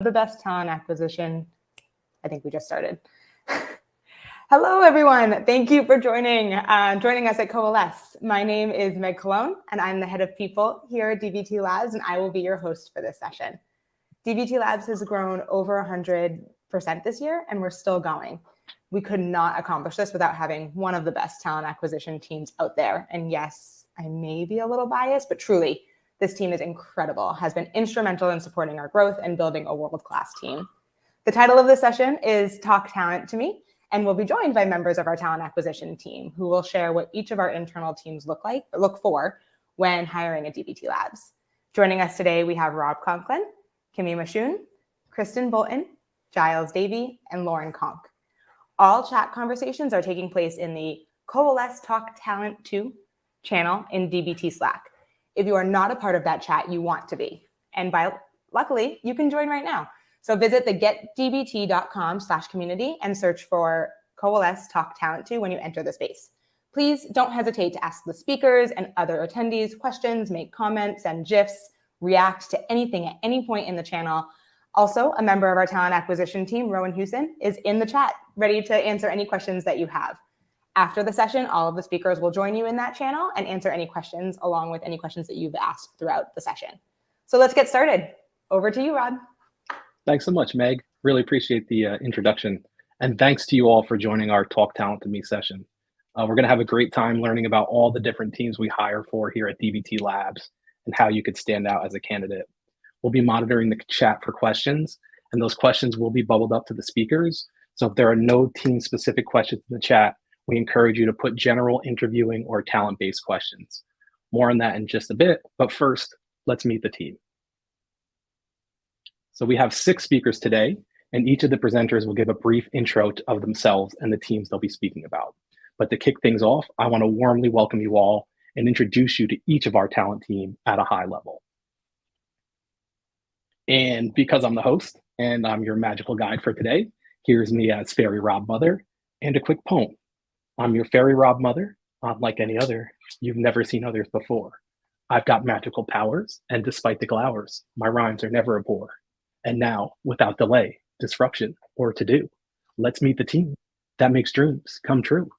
The best talent acquisition. I think we just started. Hello, everyone. Thank you for joining us at Coalesce. My name is Meg Cologne, and I'm the head of people here at DBT Labs, and I will be your host for this session. DBT Labs has grown over 100% this year, and we're still going. We could not accomplish this without having one of the best talent acquisition teams out there. And yes, I may be a little biased, but truly, this team is incredible, has been instrumental in supporting our growth and building a world-class team. The title of this session is Talk Talent to Me, and we'll be joined by members of our talent acquisition team who will share what each of our internal teams look for when hiring at DBT Labs. Joining us today, we have Rob Conklin, Kimmy Mashun, Kristen Bolton, Giles Davey, and Lauren Conk. All chat conversations are taking place in the Coalesce Talk Talent 2 channel in DBT Slack. If you are not a part of that chat, you want to be. And luckily, you can join right now. So visit the getdbt.com/community and search for Coalesce Talk Talent 2 when you enter the space. Please don't hesitate to ask the speakers and other attendees questions, make comments, send GIFs, react to anything at any point in the channel. Also, a member of our talent acquisition team, Rowan Houston, is in the chat, ready to answer any questions that you have. After the session, all of the speakers will join you in that channel and answer any questions along with any questions that you've asked throughout the session. So let's get started. Over to you, Rod. Thanks so much, Meg. Really appreciate the introduction. And thanks to you all for joining our Talk Talent to Me session. We're going to have a great time learning about all the different teams we hire for here at DBT Labs and how you could stand out as a candidate. We'll be monitoring the chat for questions, and those questions will be bubbled up to the speakers. So if there are no team-specific questions in the chat, we encourage you to put general interviewing or talent-based questions. More on that in just a bit, but first, let's meet the team. So we have 6 speakers today, and each of the presenters will give a brief intro of themselves and the teams they'll be speaking about. But to kick things off, I want to warmly welcome you all and introduce you to each of our talent team at a high level. And because I'm the host and I'm your magical guide for today, here's me as Fairy Rob Mother and a quick poem. I'm your Fairy Rob Mother. Unlike any other, you've never seen others before. I've got magical powers, and despite the glowers, my rhymes are never a bore. And now, without delay, disruption, or to-do, let's meet the team that makes dreams come true.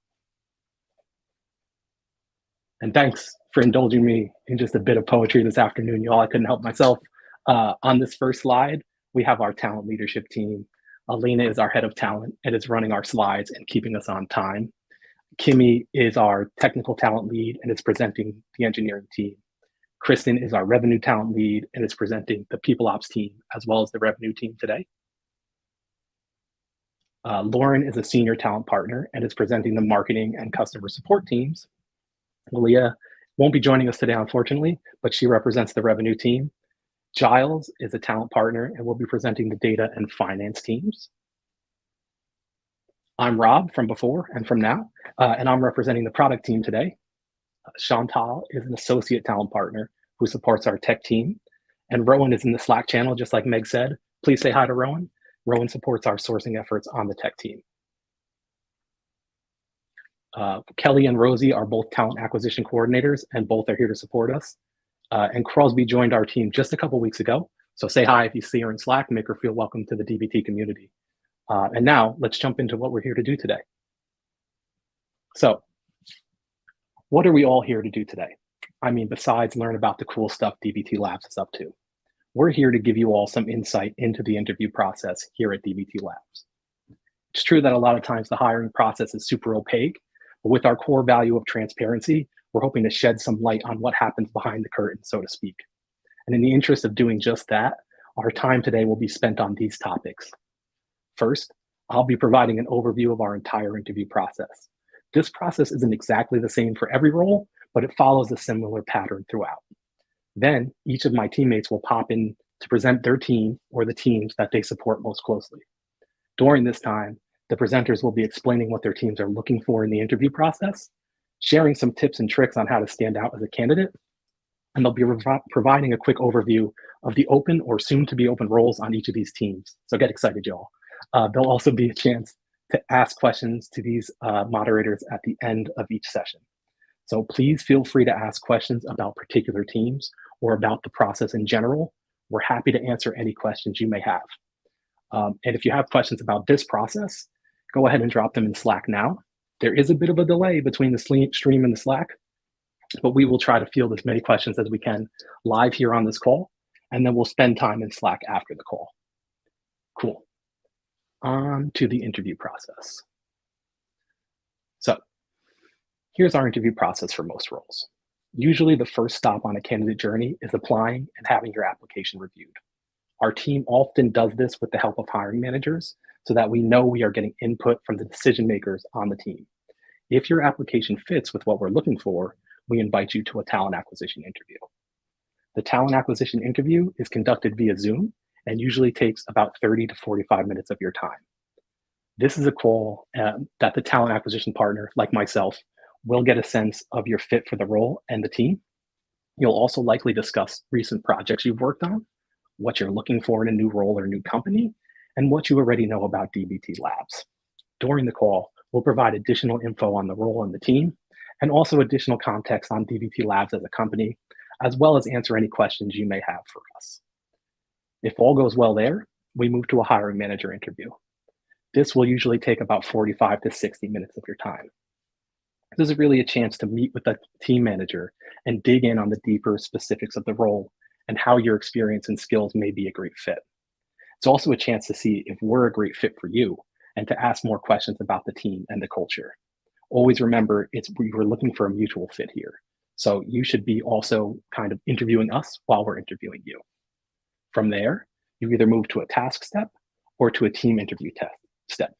And thanks for indulging me in just a bit of poetry this afternoon, y'all. I couldn't help myself. On this first slide, we have our talent leadership team. Alina is our head of talent and is running our slides and keeping us on time. Kimmy is our technical talent lead and is presenting the engineering team. Kristen is our revenue talent lead and is presenting the people ops team as well as the revenue team today. Lauren is a senior talent partner and is presenting the marketing and customer support teams. Leah won't be joining us today, unfortunately, but she represents the revenue team. Giles is a talent partner and will be presenting the data and finance teams. I'm Rob from before and from now, and I'm representing the product team today. Chantal is an associate talent partner who supports our tech team. And Rowan is in the Slack channel, just like Meg said. Please say hi to Rowan. Rowan supports our sourcing efforts on the tech team. Kelly and Rosie are both talent acquisition coordinators, and both are here to support us. And Crosby joined our team just a couple weeks ago. So say hi if you see her in Slack, make her feel welcome to the DBT community. And now let's jump into what we're here to do today. So what are we all here to do today? I mean, besides learn about the cool stuff DBT Labs is up to, we're here to give you all some insight into the interview process here at DBT Labs. It's true that a lot of times the hiring process is super opaque, but with our core value of transparency, we're hoping to shed some light on what happens behind the curtain, so to speak. And in the interest of doing just that, our time today will be spent on these topics. First, I'll be providing an overview of our entire interview process. This process isn't exactly the same for every role, but it follows a similar pattern throughout. Then each of my teammates will pop in to present their team or the teams that they support most closely. During this time, the presenters will be explaining what their teams are looking for in the interview process, sharing some tips and tricks on how to stand out as a candidate, and they'll be providing a quick overview of the open or soon to be open roles on each of these teams. So get excited, y'all. There'll also be a chance to ask questions to these moderators at the end of each session. So please feel free to ask questions about particular teams or about the process in general. We're happy to answer any questions you may have. And if you have questions about this process, go ahead and drop them in Slack now. There is a bit of a delay between the stream and the Slack, but we will try to field as many questions as we can live here on this call, and then we'll spend time in Slack after the call. Cool. On to the interview process. So here's our interview process for most roles. Usually the first stop on a candidate journey is applying and having your application reviewed. Our team often does this with the help of hiring managers so that we know we are getting input from the decision makers on the team. If your application fits with what we're looking for, we invite you to a talent acquisition interview. The talent acquisition interview is conducted via Zoom and usually takes about 30 to 45 minutes of your time. This is a call that the talent acquisition partner, like myself, will get a sense of your fit for the role and the team. You'll also likely discuss recent projects you've worked on, what you're looking for in a new role or new company, and what you already know about DBT Labs. During the call, we'll provide additional info on the role and the team, and also additional context on DBT Labs as a company, as well as answer any questions you may have for us. If all goes well there, we move to a hiring manager interview. This will usually take about 45 to 60 minutes of your time. This is really a chance to meet with the team manager and dig in on the deeper specifics of the role and how your experience and skills may be a great fit. It's also a chance to see if we're a great fit for you and to ask more questions about the team and the culture. Always remember, we're looking for a mutual fit here. So you should be also kind of interviewing us while we're interviewing you. From there, you either move to a task step or to a team interview step.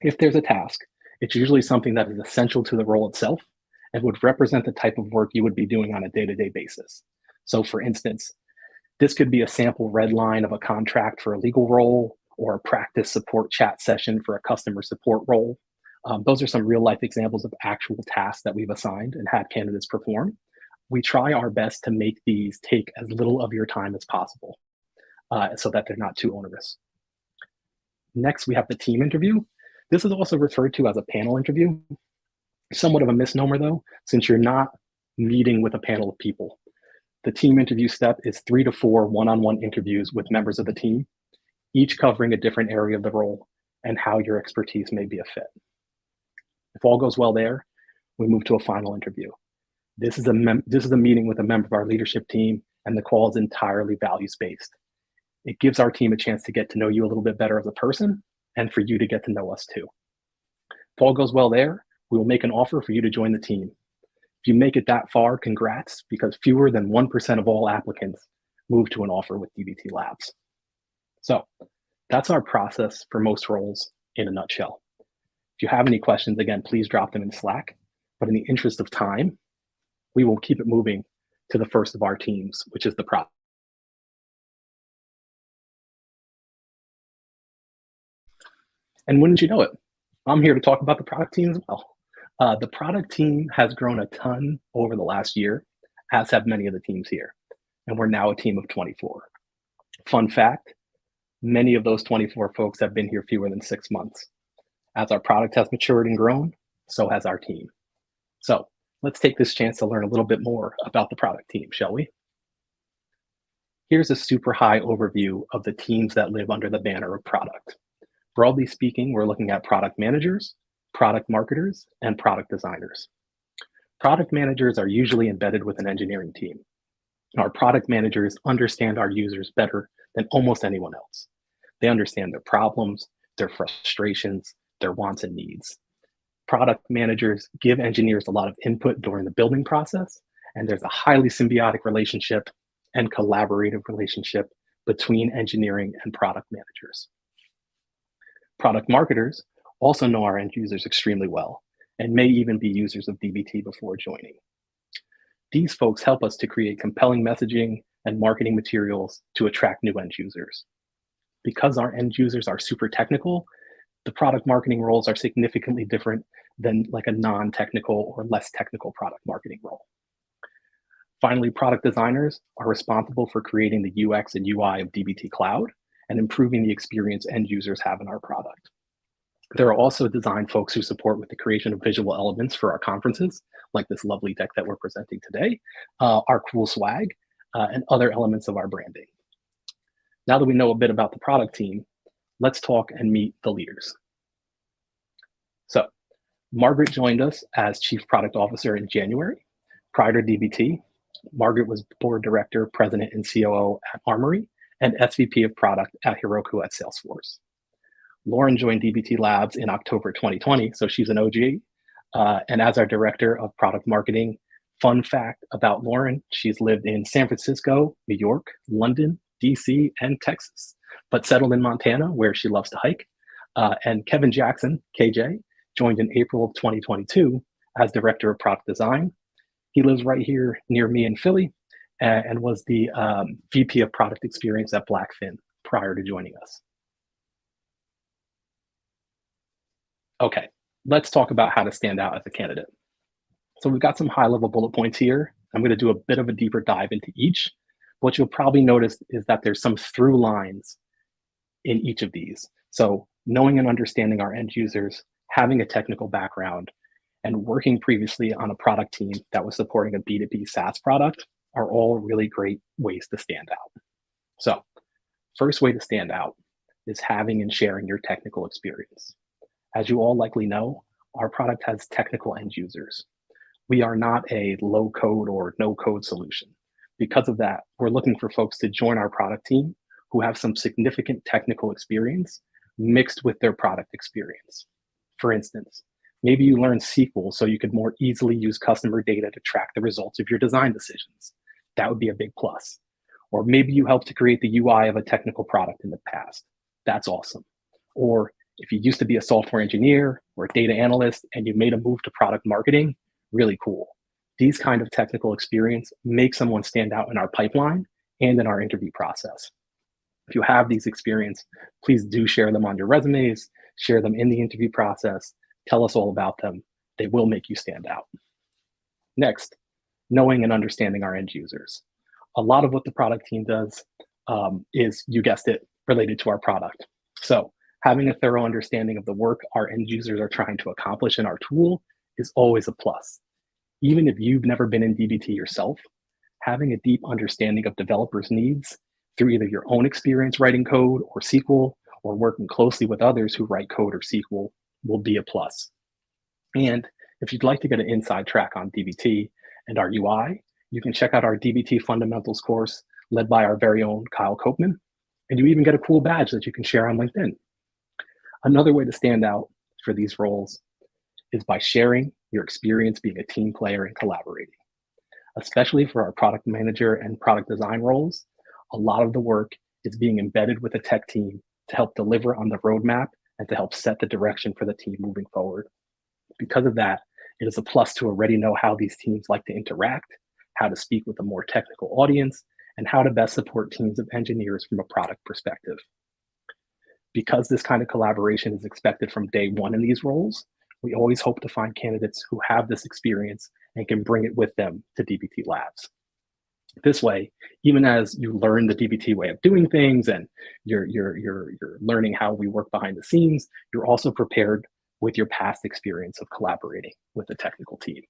If there's a task, it's usually something that is essential to the role itself and would represent the type of work you would be doing on a day-to-day basis. So for instance, this could be a sample red line of a contract for a legal role or a practice support chat session for a customer support role. Those are some real life examples of actual tasks that we've assigned and had candidates perform. We try our best to make these take as little of your time as possible so that they're not too onerous. Next, we have the team interview. This is also referred to as a panel interview. Somewhat of a misnomer though, since you're not meeting with a panel of people. The team interview step is 3 to 4 one-on-one interviews with members of the team, each covering a different area of the role and how your expertise may be a fit. If all goes well there, we move to a final interview. This is a meeting with a member of our leadership team, and the call is entirely values-based. It gives our team a chance to get to know you a little bit better as a person and for you to get to know us too. If all goes well there, we will make an offer for you to join the team. If you make it that far, congrats, because fewer than 1% of all applicants move to an offer with DBT Labs. So that's our process for most roles in a nutshell. If you have any questions, again, please drop them in Slack. But in the interest of time, we will keep it moving to the first of our teams, which is the product. And wouldn't you know it, I'm here to talk about the product team as well. The product team has grown a ton over the last year, as have many of the teams here. And we're now a team of 24. Fun fact, many of those 24 folks have been here fewer than 6 months. As our product has matured and grown, so has our team. So let's take this chance to learn a little bit more about the product team, shall we? Here's a super high overview of the teams that live under the banner of product. Broadly speaking, we're looking at product managers, product marketers, and product designers. Product managers are usually embedded with an engineering team. Our product managers understand our users better than almost anyone else. They understand their problems, their frustrations, their wants and needs. Product managers give engineers a lot of input during the building process, and there's a highly symbiotic relationship and collaborative relationship between engineering and product managers. Product marketers also know our end users extremely well and may even be users of DBT before joining. These folks help us to create compelling messaging and marketing materials to attract new end users. Because our end users are super technical, the product marketing roles are significantly different than like a non-technical or less technical product marketing role. Finally, product designers are responsible for creating the UX and UI of DBT Cloud and improving the experience end users have in our product. There are also design folks who support with the creation of visual elements for our conferences, like this lovely deck that we're presenting today, our cool swag, and other elements of our branding. Now that we know a bit about the product team, let's talk and meet the leaders. So Margaret joined us as Chief Product Officer in January. Prior to DBT, Margaret was Board Director, President, and COO at Armory, and SVP of Product at Heroku at Salesforce. Lauren joined DBT Labs in October 2020, so she's an OG. And as our Director of Product Marketing, fun fact about Lauren, she's lived in San Francisco, New York, London, DC, and Texas, but settled in Montana where she loves to hike. And Kevin Jackson, KJ, joined in April of 2022 as Director of Product Design. He lives right here near me in Philly and was the VP of Product Experience at Blackfin prior to joining us. Okay, let's talk about how to stand out as a candidate. So we've got some high-level bullet points here. I'm going to do a bit of a deeper dive into each. What you'll probably notice is that there's some through lines in each of these. So knowing and understanding our end users, having a technical background, and working previously on a product team that was supporting a B2B SaaS product are all really great ways to stand out. So first way to stand out is having and sharing your technical experience. As you all likely know, our product has technical end users. We are not a low code or no code solution. Because of that, we're looking for folks to join our product team who have some significant technical experience mixed with their product experience. For instance, maybe you learned SQL so you could more easily use customer data to track the results of your design decisions. That would be a big plus. Or maybe you helped to create the UI of a technical product in the past. That's awesome. Or if you used to be a software engineer or a data analyst and you made a move to product marketing, really cool. These kind of technical experience make someone stand out in our pipeline and in our interview process. If you have these experience, please do share them on your resumes, share them in the interview process, tell us all about them. They will make you stand out. Next, knowing and understanding our end users. A lot of what the product team does is, you guessed it, related to our product. So having a thorough understanding of the work our end users are trying to accomplish in our tool is always a plus. Even if you've never been in DBT yourself, having a deep understanding of developers' needs through either your own experience writing code or SQL, or working closely with others who write code or SQL, will be a plus. And if you'd like to get an inside track on DBT and our UI, you can check out our DBT Fundamentals course led by our very own Kyle Koopman, and you even get a cool badge that you can share on LinkedIn. Another way to stand out for these roles is by sharing your experience being a team player and collaborating. Especially for our product manager and product design roles, a lot of the work is being embedded with a tech team to help deliver on the roadmap and to help set the direction for the team moving forward. Because of that, it is a plus to already know how these teams like to interact, how to speak with a more technical audience, and how to best support teams of engineers from a product perspective. Because this kind of collaboration is expected from day one in these roles, we always hope to find candidates who have this experience and can bring it with them to DBT Labs. This way, even as you learn the DBT way of doing things and you're learning how we work behind the scenes, you're also prepared with your past experience of collaborating with the technical team.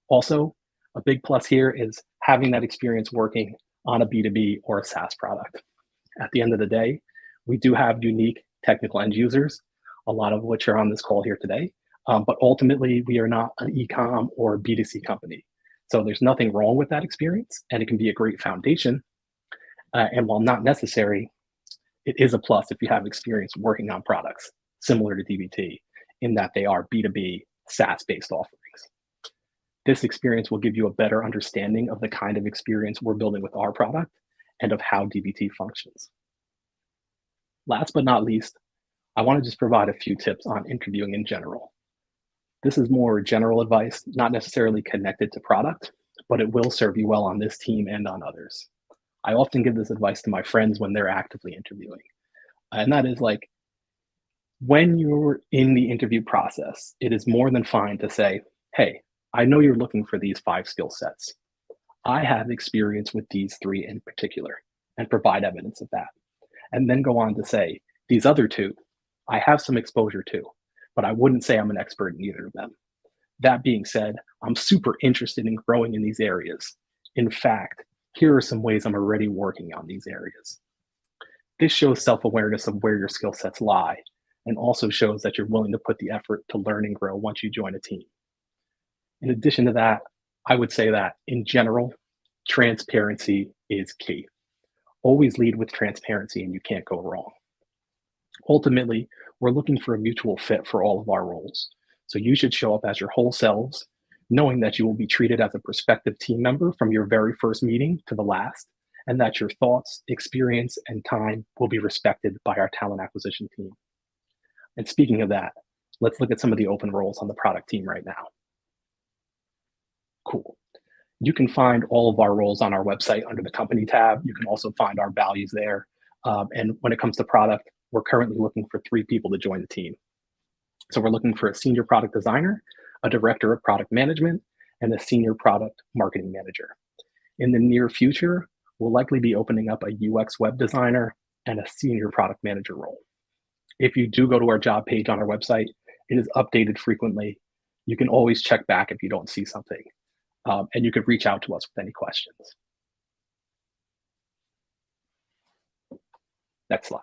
Also, a big plus here is having that experience working on a B2B or a SaaS product. At the end of the day, we do have unique technical end users, a lot of which are on this call here today, but ultimately we are not an e-com or B2C company. So there's nothing wrong with that experience, and it can be a great foundation. And while not necessary, it is a plus if you have experience working on products similar to DBT in that they are B2B SaaS-based offerings. This experience will give you a better understanding of the kind of experience we're building with our product and of how DBT functions. Last but not least, I want to just provide a few tips on interviewing in general. This is more general advice, not necessarily connected to product, but it will serve you well on this team and on others. I often give this advice to my friends when they're actively interviewing. And that is like, when you're in the interview process, it is more than fine to say, hey, I know you're looking for these 5 skill sets. I have experience with these 3 in particular, and provide evidence of that. And then go on to say, these other 2, I have some exposure to, but I wouldn't say I'm an expert in either of them. That being said, I'm super interested in growing in these areas. In fact, here are some ways I'm already working on these areas. This shows self-awareness of where your skill sets lie and also shows that you're willing to put the effort to learn and grow once you join a team. In addition to that, I would say that in general, transparency is key. Always lead with transparency and you can't go wrong. Ultimately, we're looking for a mutual fit for all of our roles. So you should show up as your whole selves, knowing that you will be treated as a prospective team member from your very first meeting to the last, and that your thoughts, experience, and time will be respected by our talent acquisition team. And speaking of that, let's look at some of the open roles on the product team right now. Cool. You can find all of our roles on our website under the company tab. You can also find our values there. And when it comes to product, we're currently looking for 3 people to join the team. So we're looking for a senior product designer, a director of product management, and a senior product marketing manager. In the near future, we'll likely be opening up a UX web designer and a senior product manager role. If you do go to our job page on our website, it is updated frequently. You can always check back if you don't see something. And you could reach out to us with any questions. Next slide.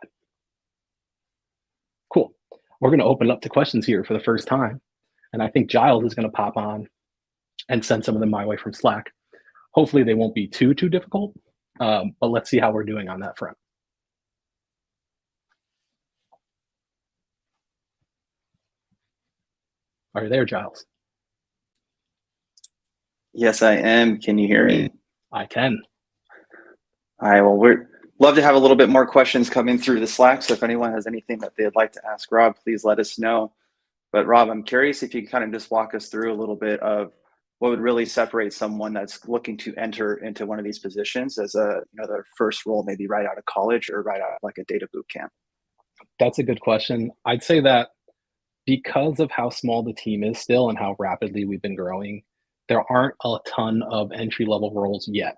Cool. We're going to open up to questions here for the first time. And I think Giles is going to pop on and send some of them my way from Slack. Hopefully they won't be too difficult, but let's see how we're doing on that front. Are you there, Giles? Yes, I am. Can you hear me? I can. All right, well, we'd love to have a little bit more questions coming through the Slack. So if anyone has anything that they'd like to ask Rob, please let us know. But Rob, I'm curious if you could kind of just walk us through a little bit of what would really separate someone that's looking to enter into one of these positions as their first role, maybe right out of college or right out of like a data boot camp. That's a good question. I'd say that because of how small the team is still and how rapidly we've been growing, there aren't a ton of entry-level roles yet.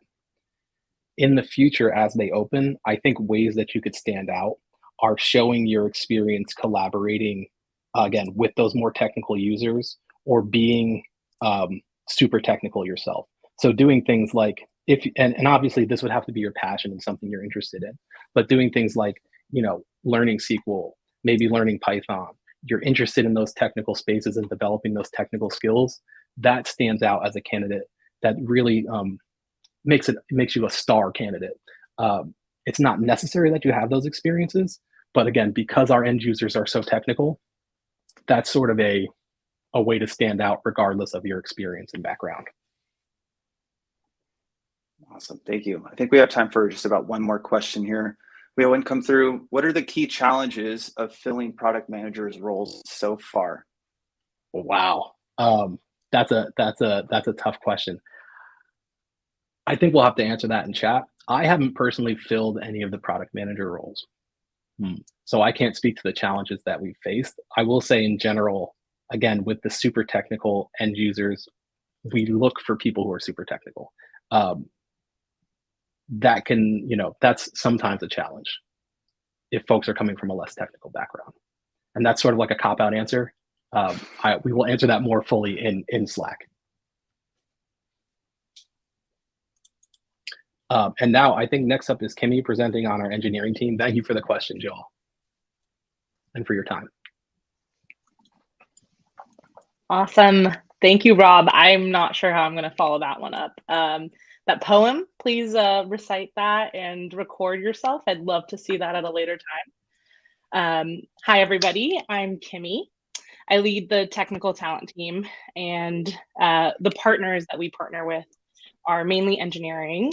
In the future, as they open, I think ways that you could stand out are showing your experience collaborating, again, with those more technical users or being super technical yourself. So doing things like, and obviously this would have to be your passion and something you're interested in, but doing things like, learning SQL, maybe learning Python, you're interested in those technical spaces and developing those technical skills, that stands out as a candidate that really makes you a star candidate. It's not necessary that you have those experiences, but again, because our end users are so technical, that's sort of a way to stand out regardless of your experience and background. Awesome, thank you. I think we have time for just about one more question here. We have one come through. What are the key challenges of filling product managers' roles so far? Wow, that's a tough question. I think we'll have to answer that in chat. I haven't personally filled any of the product manager roles, so I can't speak to the challenges that we've faced. I will say in general, again, with the super technical end users, we look for people who are super technical. That can, that's sometimes a challenge if folks are coming from a less technical background. And that's sort of like a cop-out answer. We will answer that more fully in Slack. And now I think next up is Kimmy presenting on our engineering team. Thank you for the question, Joel, and for your time. Awesome. Thank you, Rob. I'm not sure how I'm going to follow that one up. That poem, please recite that and record yourself. I'd love to see that at a later time. Hi, everybody. I'm Kimmy. I lead the technical talent team, and the partners that we partner with are mainly engineering,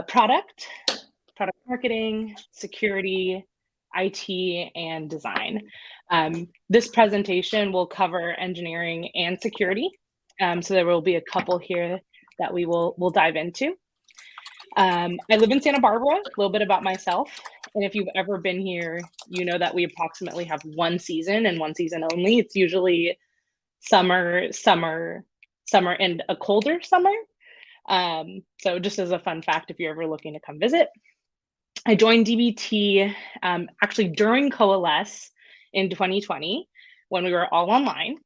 product marketing, security, IT, and design. This presentation will cover engineering and security. So there will be a couple here that we'll dive into. I live in Santa Barbara, a little bit about myself. And if you've ever been here, you know that we approximately have one season and one season only. It's usually summer, and a colder summer. So just as a fun fact, if you're ever looking to come visit. I joined DBT actually during Coalesce in 2020 when we were all online.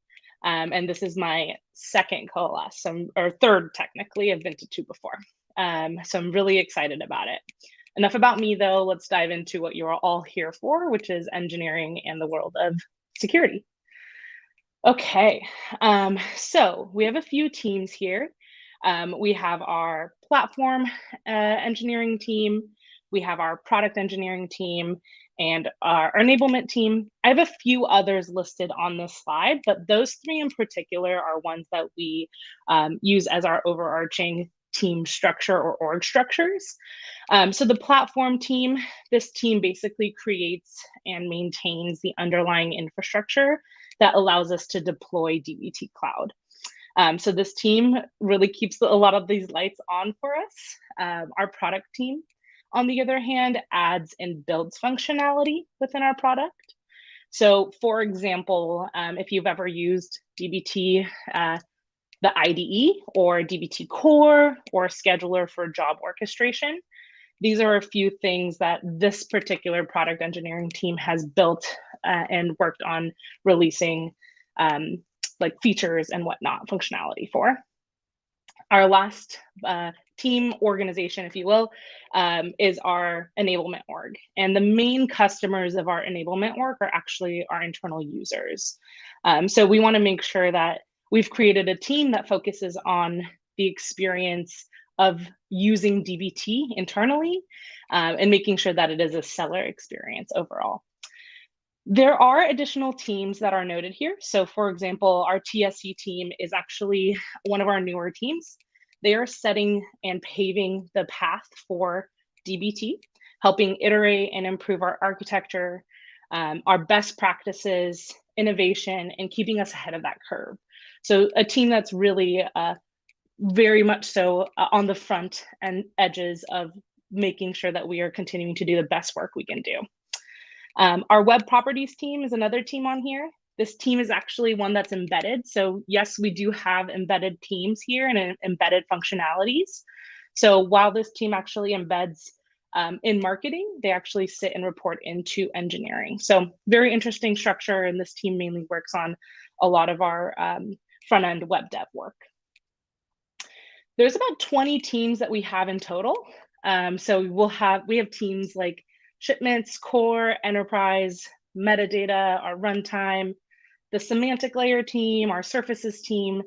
And this is my second Coalesce, or third technically. I've been to two before. So I'm really excited about it. Enough about me though, let's dive into what you're all here for, which is engineering and the world of security. Okay, so we have a few teams here. We have our platform engineering team, we have our product engineering team, and our enablement team. I have a few others listed on this slide, but those three in particular are ones that we use as our overarching team structure or org structures. So the platform team, this team basically creates and maintains the underlying infrastructure that allows us to deploy DBT Cloud. So this team really keeps a lot of these lights on for us. Our product team, on the other hand, adds and builds functionality within our product. So for example, if you've ever used DBT, the IDE or DBT Core or Scheduler for job orchestration, these are a few things that this particular product engineering team has built and worked on releasing like features and whatnot, functionality for. Our last team organization, if you will, is our enablement org. And the main customers of our enablement org are actually our internal users. So we want to make sure that we've created a team that focuses on the experience of using DBT internally and making sure that it is a seller experience overall. There are additional teams that are noted here. So for example, our TSC team is actually one of our newer teams. They are setting and paving the path for DBT, helping iterate and improve our architecture, our best practices, innovation, and keeping us ahead of that curve. So a team that's really very much so on the front and edges of making sure that we are continuing to do the best work we can do. Our web properties team is another team on here. This team is actually one that's embedded. So yes, we do have embedded teams here and embedded functionalities. So while this team actually embeds in marketing, they actually sit and report into engineering. So very interesting structure, and this team mainly works on a lot of our front-end web dev work. There's about 20 teams that we have in total. So we have teams like shipments, core, enterprise, metadata, our runtime, the semantic layer team, our surfaces team.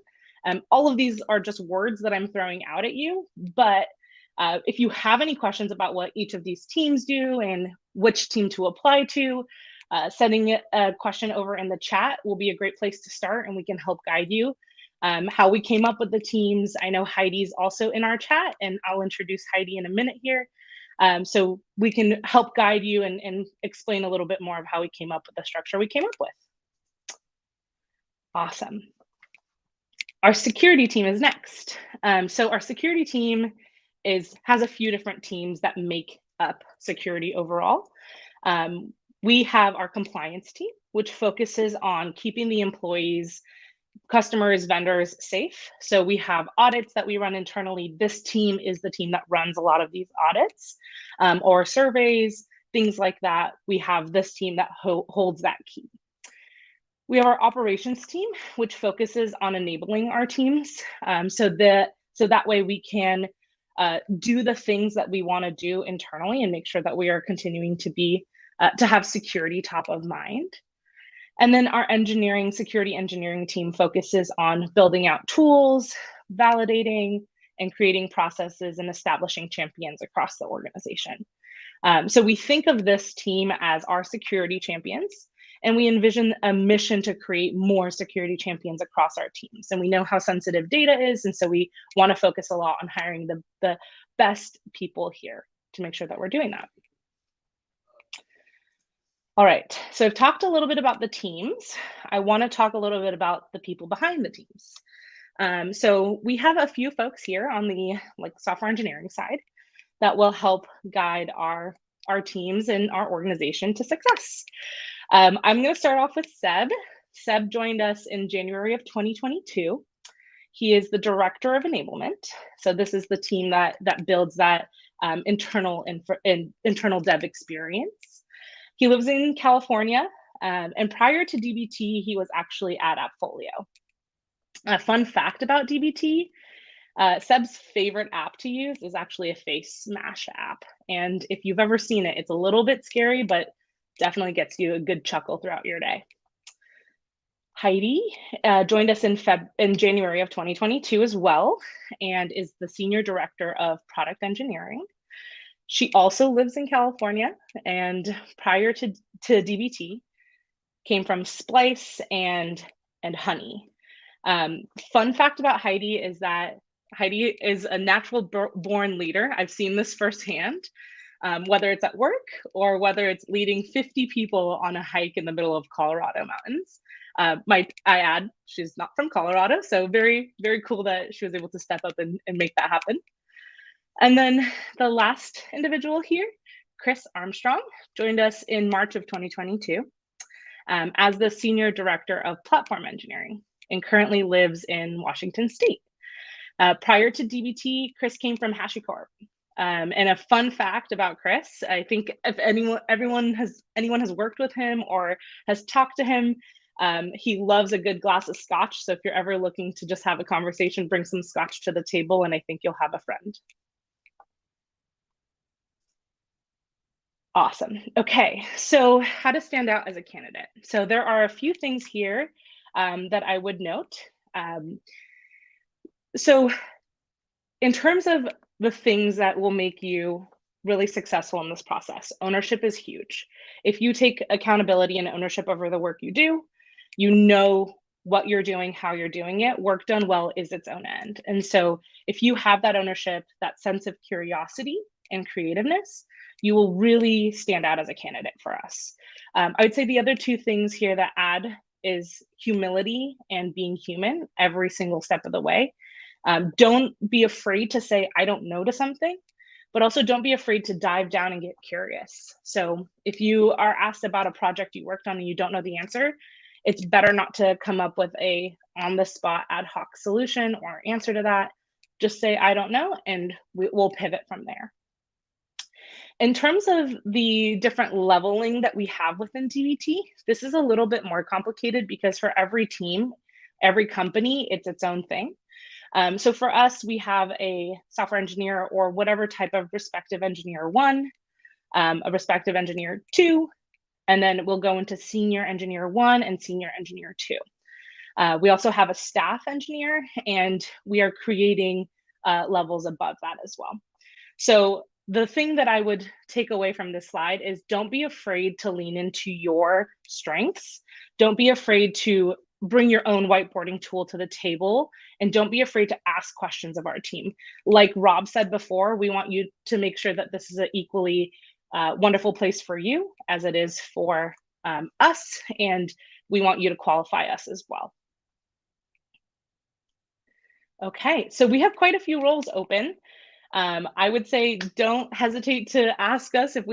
All of these are just words that I'm throwing out at you. But if you have any questions about what each of these teams do and which team to apply to, sending a question over in the chat will be a great place to start, and we can help guide you. How we came up with the teams. I know Heidi's also in our chat, and I'll introduce Heidi in a minute here. So we can help guide you and explain a little bit more of how we came up with the structure we came up with. Awesome. Our security team is next. So our security team has a few different teams that make up security overall. We have our compliance team, which focuses on keeping the employees, customers, vendors safe. So we have audits that we run internally. This team is the team that runs a lot of these audits or surveys, things like that. We have this team that holds that key. We have our operations team, which focuses on enabling our teams. So that way we can do the things that we want to do internally and make sure that we are continuing to have security top of mind. And then our security engineering team focuses on building out tools, validating, and creating processes and establishing champions across the organization. So we think of this team as our security champions, and we envision a mission to create more security champions across our teams. And we know how sensitive data is, and so we want to focus a lot on hiring the best people here to make sure that we're doing that. All right, so I've talked a little bit about the teams. I want to talk a little bit about the people behind the teams. So we have a few folks here on the software engineering side that will help guide our teams and our organization to success. I'm going to start off with Seb. Seb joined us in January of 2022. He is the director of enablement. So this is the team that builds that internal dev experience. He lives in California, and prior to DBT, he was actually at Appfolio. A fun fact about DBT, Seb's favorite app to use is actually a face smash app. And if you've ever seen it, it's a little bit scary, but definitely gets you a good chuckle throughout your day. Heidi joined us in January of 2022 as well, and is the Senior Director of Product Engineering. She also lives in California, and prior to DBT, came from Splice and Honey. Fun fact about Heidi is that Heidi is a natural born leader. I've seen this firsthand, whether it's at work or whether it's leading 50 people on a hike in the middle of Colorado mountains. I add, she's not from Colorado, so very, very cool that she was able to step up and make that happen. And then the last individual here, Chris Armstrong, joined us in March of 2022 as the Senior Director of Platform Engineering, and currently lives in Washington State. Prior to DBT, Chris came from HashiCorp. And a fun fact about Chris, I think if anyone has worked with him or has talked to him, he loves a good glass of scotch. So if you're ever looking to just have a conversation, bring some scotch to the table, and I think you'll have a friend. Awesome. Okay, so how to stand out as a candidate. So there are a few things here that I would note. So in terms of the things that will make you really successful in this process, ownership is huge. If you take accountability and ownership over the work you do, you know what you're doing, how you're doing it. Work done well is its own end. And so if you have that ownership, that sense of curiosity and creativeness, you will really stand out as a candidate for us. I would say the other two things here that add is humility and being human every single step of the way. Don't be afraid to say, I don't know to something, but also don't be afraid to dive down and get curious. So if you are asked about a project you worked on and you don't know the answer, it's better not to come up with a on the spot ad hoc solution or answer to that. Just say, I don't know, and we'll pivot from there. In terms of the different leveling that we have within DBT, this is a little bit more complicated because for every team, every company, it's its own thing. So for us, we have a software engineer or whatever type of respective engineer 1, a respective engineer 2, and then we'll go into senior engineer 1 and senior engineer 2. We also have a staff engineer, and we are creating levels above that as well. So the thing that I would take away from this slide is don't be afraid to lean into your strengths. Don't be afraid to bring your own whiteboarding tool to the table, and don't be afraid to ask questions of our team. Like Rob said before, we want you to make sure that this is an equally wonderful place for you as it is for us, and we want you to qualify us as well. Okay, so we have quite a few roles open. I would say don't hesitate to ask us if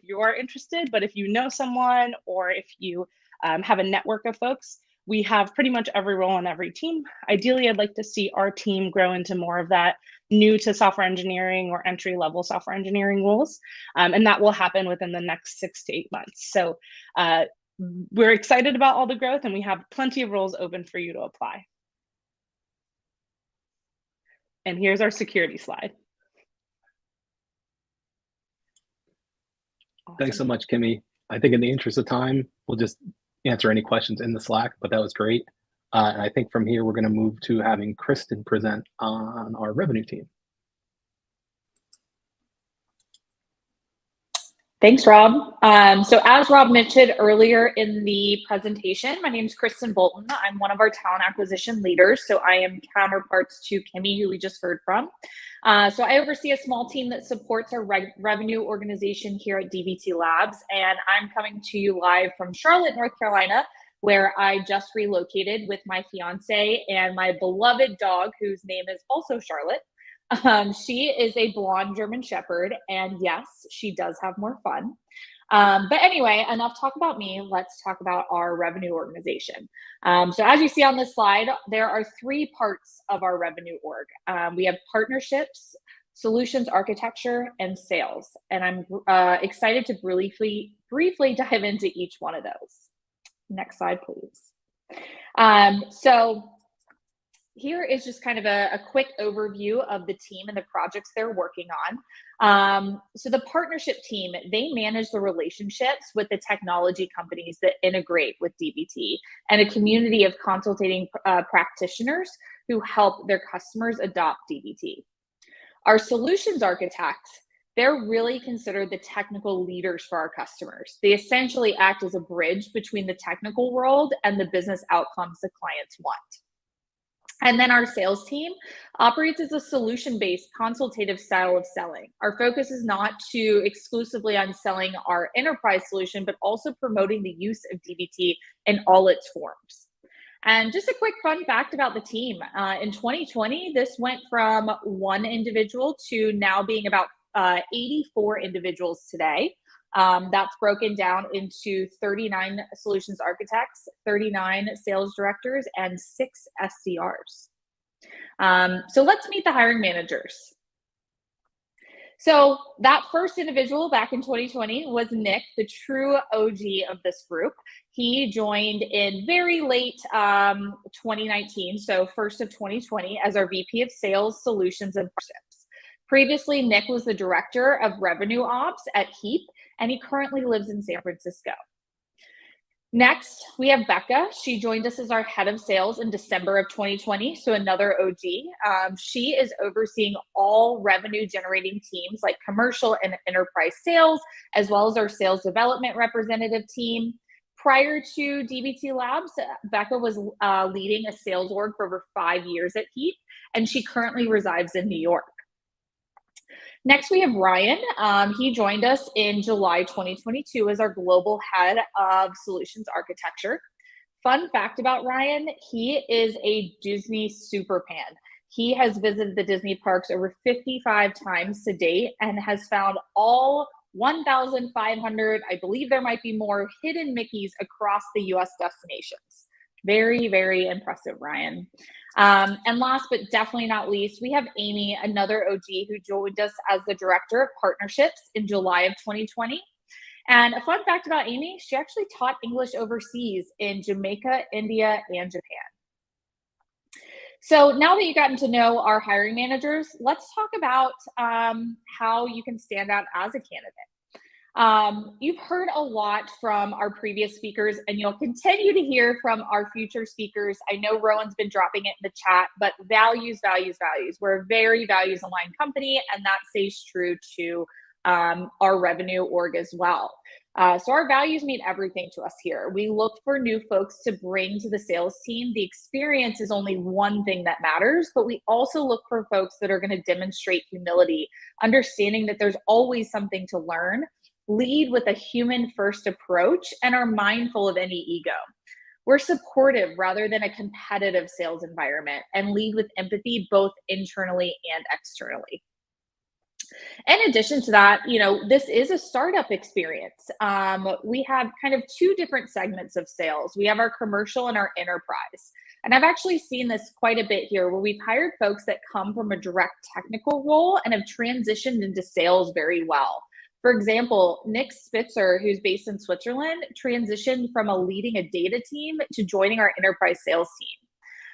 you are interested, but if you know someone or if you have a network of folks, we have pretty much every role on every team. Ideally, I'd like to see our team grow into more of that new to software engineering or entry-level software engineering roles, and that will happen within the next 6 to 8 months. So we're excited about all the growth, and we have plenty of roles open for you to apply. And here's our security slide. Thanks so much, Kimmy. I think in the interest of time, we'll just answer any questions in the Slack, but that was great. And I think from here, we're going to move to having Kristen present on our revenue team. Thanks, Rob. So as Rob mentioned earlier in the presentation, my name is Kristen Bolton. I'm one of our talent acquisition leaders. So I am counterparts to Kimmy, who we just heard from. So I oversee a small team that supports our revenue organization here at DBT Labs. And I'm coming to you live from Charlotte, North Carolina, where I just relocated with my fiance and my beloved dog, whose name is also Charlotte. She is a blonde German Shepherd, and yes, she does have more fun. But anyway, enough talk about me. Let's talk about our revenue organization. So as you see on this slide, there are 3 parts of our revenue org. We have partnerships, solutions architecture, and sales. And I'm excited to briefly dive into each one of those. Next slide, please. So here is just kind of a quick overview of the team and the projects they're working on. So the partnership team, they manage the relationships with the technology companies that integrate with DBT and a community of consulting practitioners who help their customers adopt DBT. Our solutions architects, they're really considered the technical leaders for our customers. They essentially act as a bridge between the technical world and the business outcomes the clients want. And then our sales team operates as a solution-based consultative style of selling. Our focus is not to exclusively on selling our enterprise solution, but also promoting the use of DBT in all its forms. And just a quick fun fact about the team. In 2020, this went from 1 individual to now being about 84 individuals today. That's broken down into 39 solutions architects, 39 sales directors, and 6 SDRs. So let's meet the hiring managers. So that first individual back in 2020 was Nick, the true OG of this group. He joined in very late 2019, so first of 2020, as our VP of Sales, Solutions, and Partnerships. Previously, Nick was the Director of Revenue Ops at HEAP, and he currently lives in San Francisco. Next, we have Becca. She joined us as our Head of Sales in December of 2020, so another OG. She is overseeing all revenue-generating teams like commercial and enterprise sales, as well as our sales development representative team. Prior to DBT Labs, Becca was leading a sales org for over 5 years at HEAP, and she currently resides in New York. Next, we have Ryan. He joined us in July 2022 as our Global Head of Solutions Architecture. Fun fact about Ryan, he is a Disney super fan. He has visited the Disney parks over 55 times to date and has found all 1,500, I believe there might be more, hidden Mickeys across the US destinations. Very, very impressive, Ryan. And last but definitely not least, we have Amy, another OG who joined us as the Director of Partnerships in July of 2020. And a fun fact about Amy, she actually taught English overseas in Jamaica, India, and Japan. So now that you've gotten to know our hiring managers, let's talk about how you can stand out as a candidate. You've heard a lot from our previous speakers, and you'll continue to hear from our future speakers. I know Rowan's been dropping it in the chat, but values, values, values. We're a very values-aligned company, and that stays true to our revenue org as well. So our values mean everything to us here. We look for new folks to bring to the sales team. The experience is only one thing that matters, but we also look for folks that are going to demonstrate humility, understanding that there's always something to learn, lead with a human-first approach, and are mindful of any ego. We're supportive rather than a competitive sales environment, and lead with empathy both internally and externally. In addition to that, this is a startup experience. We have kind of two different segments of sales. We have our commercial and our enterprise. And I've actually seen this quite a bit here, where we've hired folks that come from a direct technical role and have transitioned into sales very well. For example, Nick Spitzer, who's based in Switzerland, transitioned from leading a data team to joining our enterprise sales team.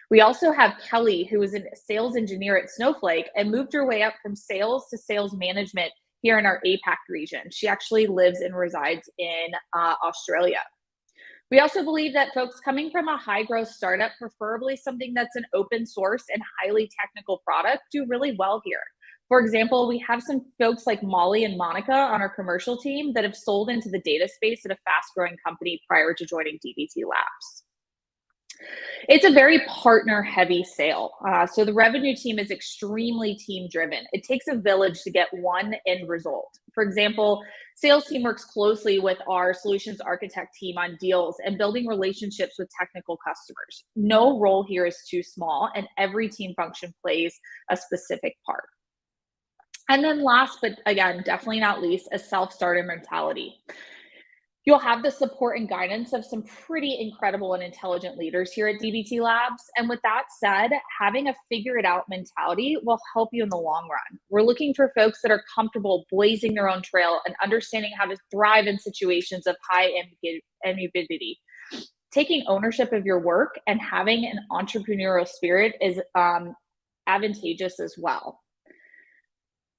We also have Kelly, who is a sales engineer at Snowflake and moved her way up from sales to sales management here in our APAC region. She actually lives and resides in Australia. We also believe that folks coming from a high growth startup, preferably something that's an open source and highly technical product, do really well here. For example, we have some folks like Molly and Monica on our commercial team that have sold into the data space at a fast growing company prior to joining DBT Labs. It's a very partner heavy sale. So the revenue team is extremely team driven. It takes a village to get one end result. For example, sales team works closely with our solutions architect team on deals and building relationships with technical customers. No role here is too small, and every team function plays a specific part. And then last, but again, definitely not least, a self-starter mentality. You'll have the support and guidance of some pretty incredible and intelligent leaders here at DBT Labs. And with that said, having a figure it out mentality will help you in the long run. We're looking for folks that are comfortable blazing their own trail and understanding how to thrive in situations of high ambiguity. taking ownership of your work and having an entrepreneurial spirit is advantageous as well.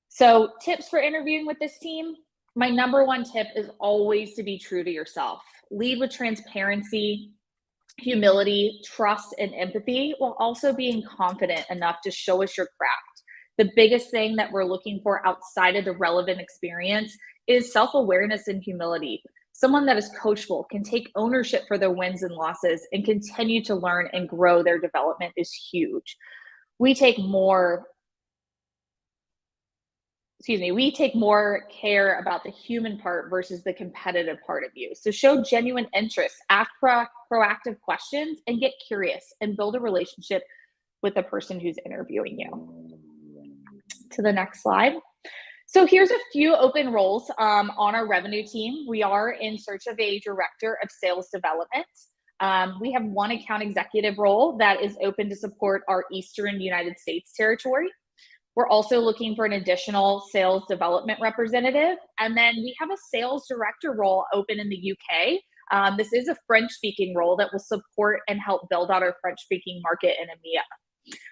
So tips for interviewing with this team. My number one tip is always to be true to yourself. Lead with transparency, humility, trust, and empathy, while also being confident enough to show us your craft. The biggest thing that we're looking for outside of the relevant experience is self-awareness and humility. Someone that is coachable, can take ownership for their wins and losses, and continue to learn and grow their development is huge. We take more care about the human part versus the competitive part of you. So show genuine interest, ask proactive questions, and get curious and build a relationship with the person who's interviewing you. To the next slide. So here's a few open roles on our revenue team. We are in search of a director of sales development. We have one account executive role that is open to support our Eastern United States territory. We're also looking for an additional sales development representative. And then we have a sales director role open in the UK. This is a French-speaking role that will support and help build out our French-speaking market in EMEA.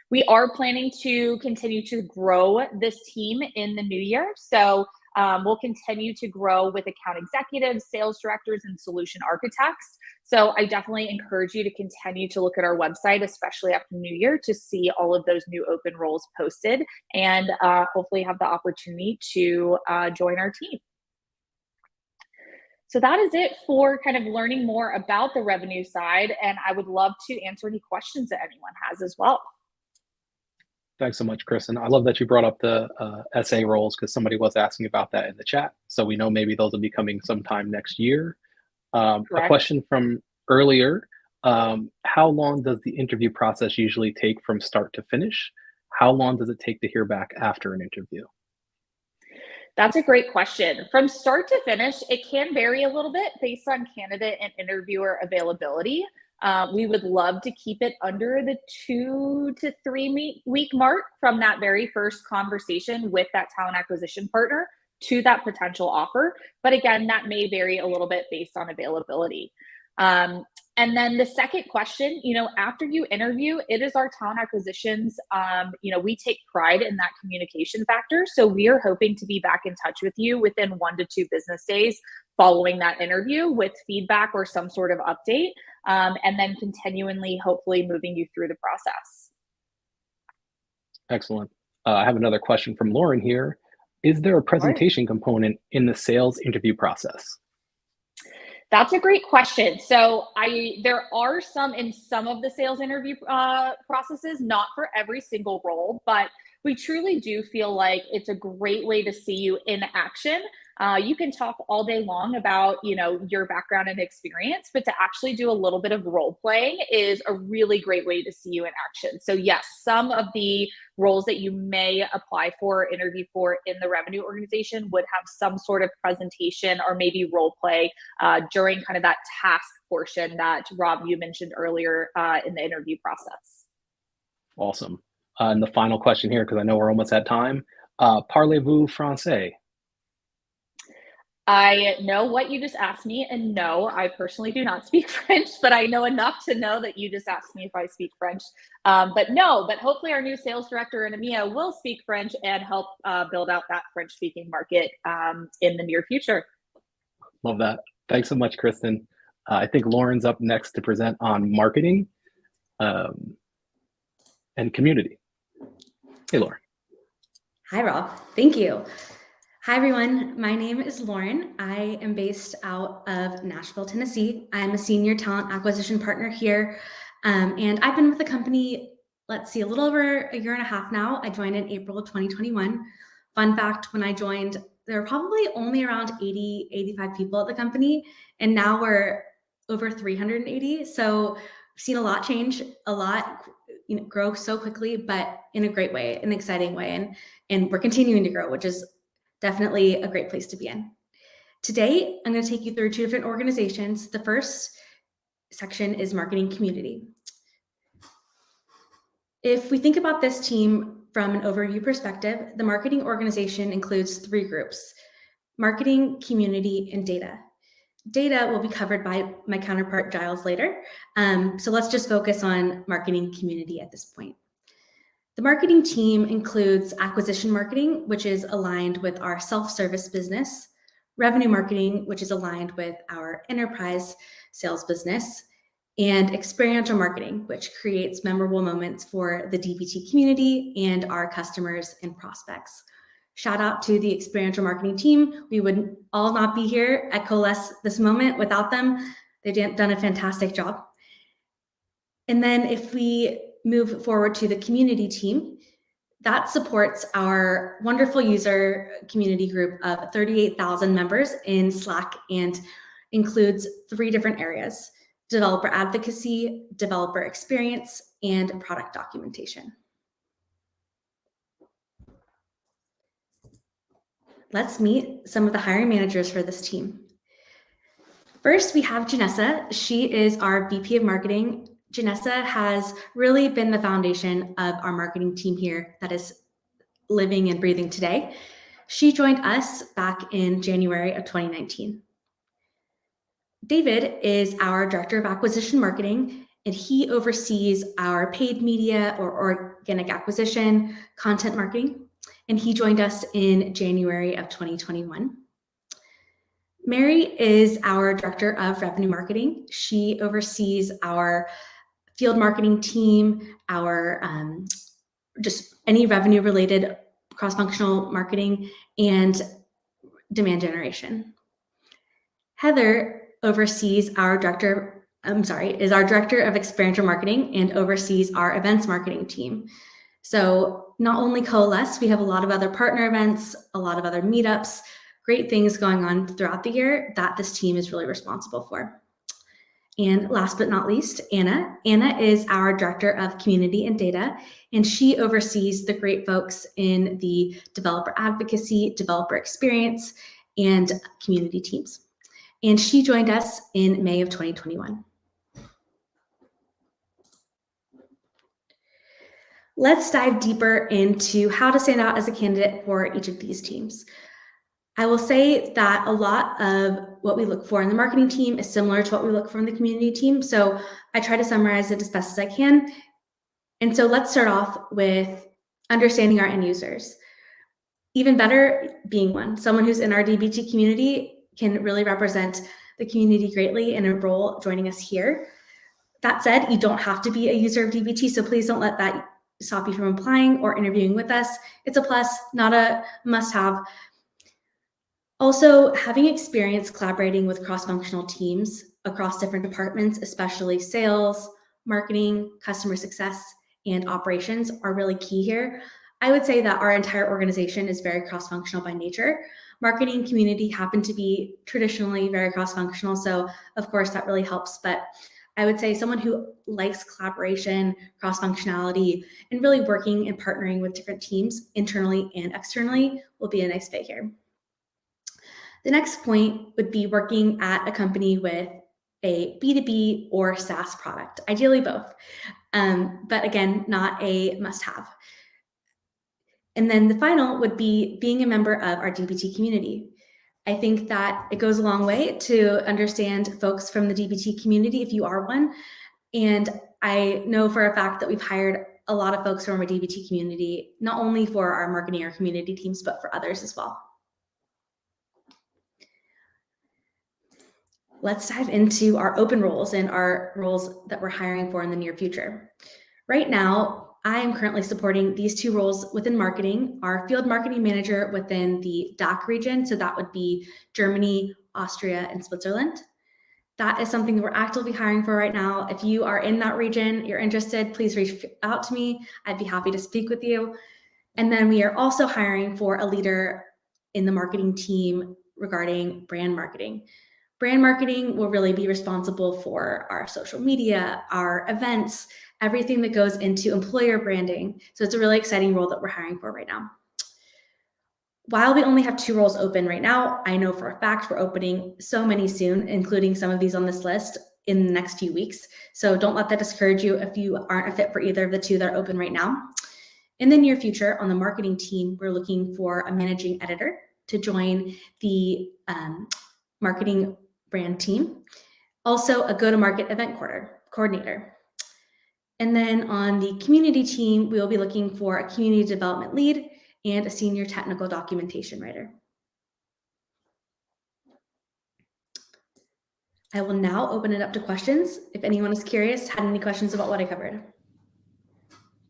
We are planning to continue to grow this team in the new year. So we'll continue to grow with account executives, sales directors, and solution architects. So I definitely encourage you to continue to look at our website, especially after New Year, to see all of those new open roles posted and hopefully have the opportunity to join our team. So that is it for kind of learning more about the revenue side. And I would love to answer any questions that anyone has as well. Thanks so much, Kristen. I love that you brought up the SA roles because somebody was asking about that in the chat. So we know maybe those will be coming sometime next year. A question from earlier, how long does the interview process usually take from start to finish? How long does it take to hear back after an interview? That's a great question. From start to finish, it can vary a little bit based on candidate and interviewer availability. We would love to keep it under the 2 to 3 week mark from that very first conversation with that talent acquisition partner to that potential offer. But again, that may vary a little bit based on availability. And then the second question, after you interview, it is our talent acquisitions. We take pride in that communication factor. So we are hoping to be back in touch with you within 1 to 2 business days following that interview with feedback or some sort of update, and then continually, hopefully, moving you through the process. Excellent. I have another question from Lauren here. Is there a presentation component in the sales interview process? That's a great question. So there are some in some of the sales interview processes, not for every single role, but we truly do feel like it's a great way to see you in action. You can talk all day long about, your background and experience, but to actually do a little bit of role playing is a really great way to see you in action. So yes, some of the roles that you may apply for or interview for in the revenue organization would have some sort of presentation or maybe role play during kind of that task portion that Rob, you mentioned earlier in the interview process. Awesome. And the final question here, because I know we're almost at time. Parlez-vous français? I know what you just asked me, and no, I personally do not speak French, but I know enough to know that you just asked me if I speak French. But hopefully our new sales director in EMEA will speak French and help build out that French-speaking market in the near future. Love that. Thanks so much, Kristen. I think Lauren's up next to present on marketing and community. Hey, Lauren. Hi, Rob. Thank you. Hi, everyone. My name is Lauren. I am based out of Nashville, Tennessee. I'm a senior talent acquisition partner here. And I've been with the company, a little over a year and a half now. I joined in April of 2021. Fun fact, when I joined, there were probably only around 80, 85 people at the company. And now we're over 380. So we've seen a lot change, a lot grow so quickly, but in a great way, an exciting way. And we're continuing to grow, which is definitely a great place to be in. Today, I'm going to take you through 2 different organizations. The first section is marketing community. If we think about this team from an overview perspective, the marketing organization includes 3 groups: marketing, community, and data. data will be covered by my counterpart Giles later. So let's just focus on marketing community at this point. The marketing team includes acquisition marketing, which is aligned with our self-service business, revenue marketing, which is aligned with our enterprise sales business, and experiential marketing, which creates memorable moments for the DBT community and our customers and prospects. Shout out to the experiential marketing team. We would all not be here at Coalesce this moment without them. They've done a fantastic job. And then if we move forward to the community team, that supports our wonderful user community group of 38,000 members in Slack and includes 3 different areas: developer advocacy, developer experience, and product documentation. Let's meet some of the hiring managers for this team. First, we have Janessa. She is our VP of Marketing. Janessa has really been the foundation of our marketing team here that is living and breathing today. She joined us back in January of 2019. David is our Director of Acquisition Marketing, and he oversees our paid media or organic acquisition, content marketing, and he joined us in January of 2021. Mary is our Director of Revenue Marketing. She oversees our field marketing team, our just any revenue related cross-functional marketing and demand generation. Heather oversees is our Director of Experiential Marketing and oversees our events marketing team. So not only Coalesce, we have a lot of other partner events, a lot of other meetups, great things going on throughout the year that this team is really responsible for. And last but not least, Anna. Anna is our Director of Community and Data, and she oversees the great folks in the developer advocacy, developer experience, and community teams. And she joined us in May of 2021. Let's dive deeper into how to stand out as a candidate for each of these teams. I will say that a lot of what we look for in the marketing team is similar to what we look for in the community team. So I try to summarize it as best as I can. And so let's start off with understanding our end users. Even better, being one. Someone who's in our DBT community can really represent the community greatly in a role joining us here. That said, you don't have to be a user of DBT, so please don't let that stop you from applying or interviewing with us. It's a plus, not a must-have. Also, having experience collaborating with cross-functional teams across different departments, especially sales, marketing, customer success, and operations are really key here. I would say that our entire organization is very cross-functional by nature. Marketing community happen to be traditionally very cross-functional, so of course that really helps, but I would say someone who likes collaboration, cross-functionality, and really working and partnering with different teams internally and externally will be a nice fit here. The next point would be working at a company with a B2B or SaaS product, ideally both, but again, not a must-have. And then the final would be being a member of our DBT community. I think that it goes a long way to understand folks from the DBT community if you are one. And I know for a fact that we've hired a lot of folks from our DBT community, not only for our marketing or community teams, but for others as well. Let's dive into our open roles and our roles that we're hiring for in the near future. Right now, I am currently supporting these 2 roles within marketing, our field marketing manager within the DACH region. So that would be Germany, Austria, and Switzerland. That is something that we're actively hiring for right now. If you are in that region, you're interested, please reach out to me. I'd be happy to speak with you. And then we are also hiring for a leader in the marketing team regarding brand marketing. Brand marketing will really be responsible for our social media, our events, everything that goes into employer branding. So it's a really exciting role that we're hiring for right now. While we only have 2 roles open right now, I know for a fact we're opening so many soon, including some of these on this list in the next few weeks. So don't let that discourage you if you aren't a fit for either of the 2 that are open right now. In the near future, on the marketing team, we're looking for a managing editor to join the marketing brand team, also a go-to-market event coordinator. And then on the community team, we will be looking for a community development lead and a senior technical documentation writer. I will now open it up to questions. If anyone is curious, had any questions about what I covered.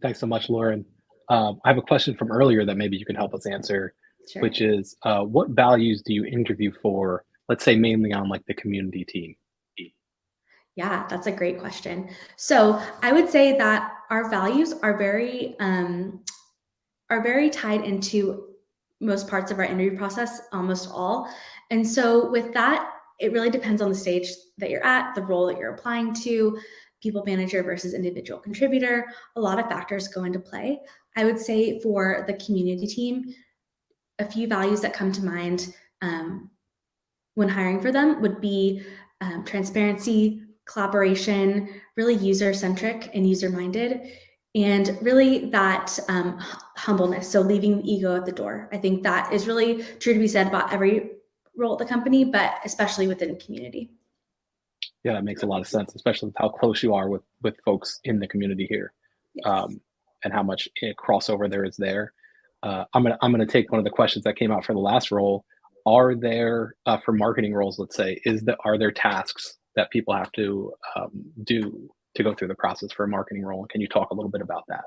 Thanks so much, Lauren. I have a question from earlier that maybe you can help us answer, Sure. which is what values do you interview for, let's say mainly on like the community team? Yeah, that's a great question. So I would say that our values are very tied into most parts of our interview process, almost all. And so with that, it really depends on the stage that you're at, the role that you're applying to, people manager versus individual contributor. A lot of factors go into play. I would say for the community team, a few values that come to mind when hiring for them would be transparency, collaboration, really user-centric and user-minded, and really that humbleness. So leaving the ego at the door. I think that is really true to be said about every role at the company, but especially within the community. Yeah, that makes a lot of sense, especially with how close you are with folks in the community here, Yes. and how much crossover there is there. I'm gonna take one of the questions that came out for the last role. Are there for marketing roles, let's say, are there tasks that people have to do to go through the process for a marketing role? Can you talk a little bit about that?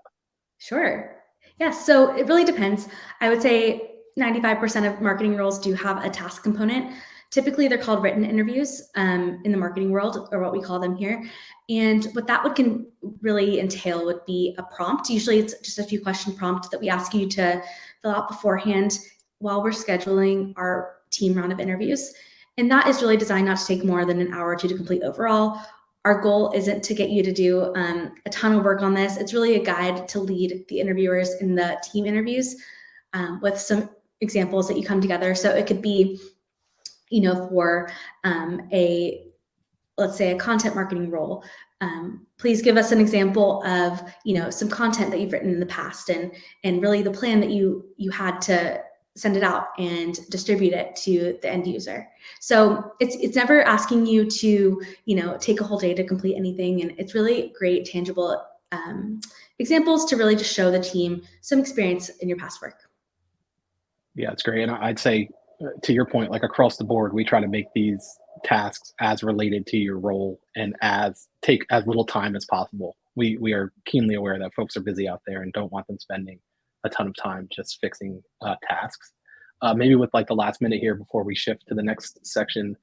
Sure. Yeah, so it really depends. I would say 95% of marketing roles do have a task component. Typically, they're called written interviews in the marketing world, or what we call them here. And what that can really entail would be a prompt. Usually it's just a few question prompt that we ask you to fill out beforehand while we're scheduling our team round of interviews. And that is really designed not to take more than an hour or two to complete overall. Our goal isn't to get you to do a ton of work on this. It's really a guide to lead the interviewers in the team interviews with some examples that you come together. So it could be, for let's say a content marketing role. Please give us an example of, some content that you've written in the past and really the plan that you had to send it out and distribute it to the end user. So it's never asking you to, take a whole day to complete anything. And it's really great, tangible examples to really just show the team some experience in your past work. Yeah, it's great. And I'd say to your point, like across the board, we try to make these tasks as related to your role and take as little time as possible. We are keenly aware that folks are busy out there and don't want them spending a ton of time just fixing tasks. Maybe with like the last minute here before we shift to the next section,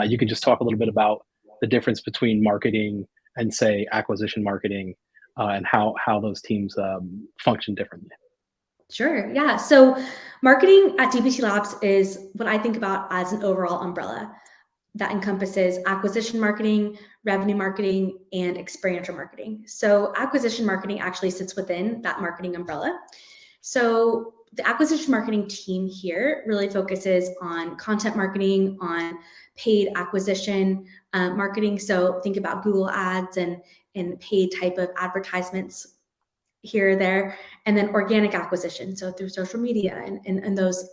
you could just talk a little bit about the difference between marketing and say acquisition marketing and how those teams function differently. Sure. Yeah. So marketing at DBT Labs is what I think about as an overall umbrella that encompasses acquisition marketing, revenue marketing, and experiential marketing. So acquisition marketing actually sits within that marketing umbrella. So the acquisition marketing team here really focuses on content marketing, on paid acquisition marketing. So think about Google ads and paid type of advertisements here or there, and then organic acquisition. So through social media and those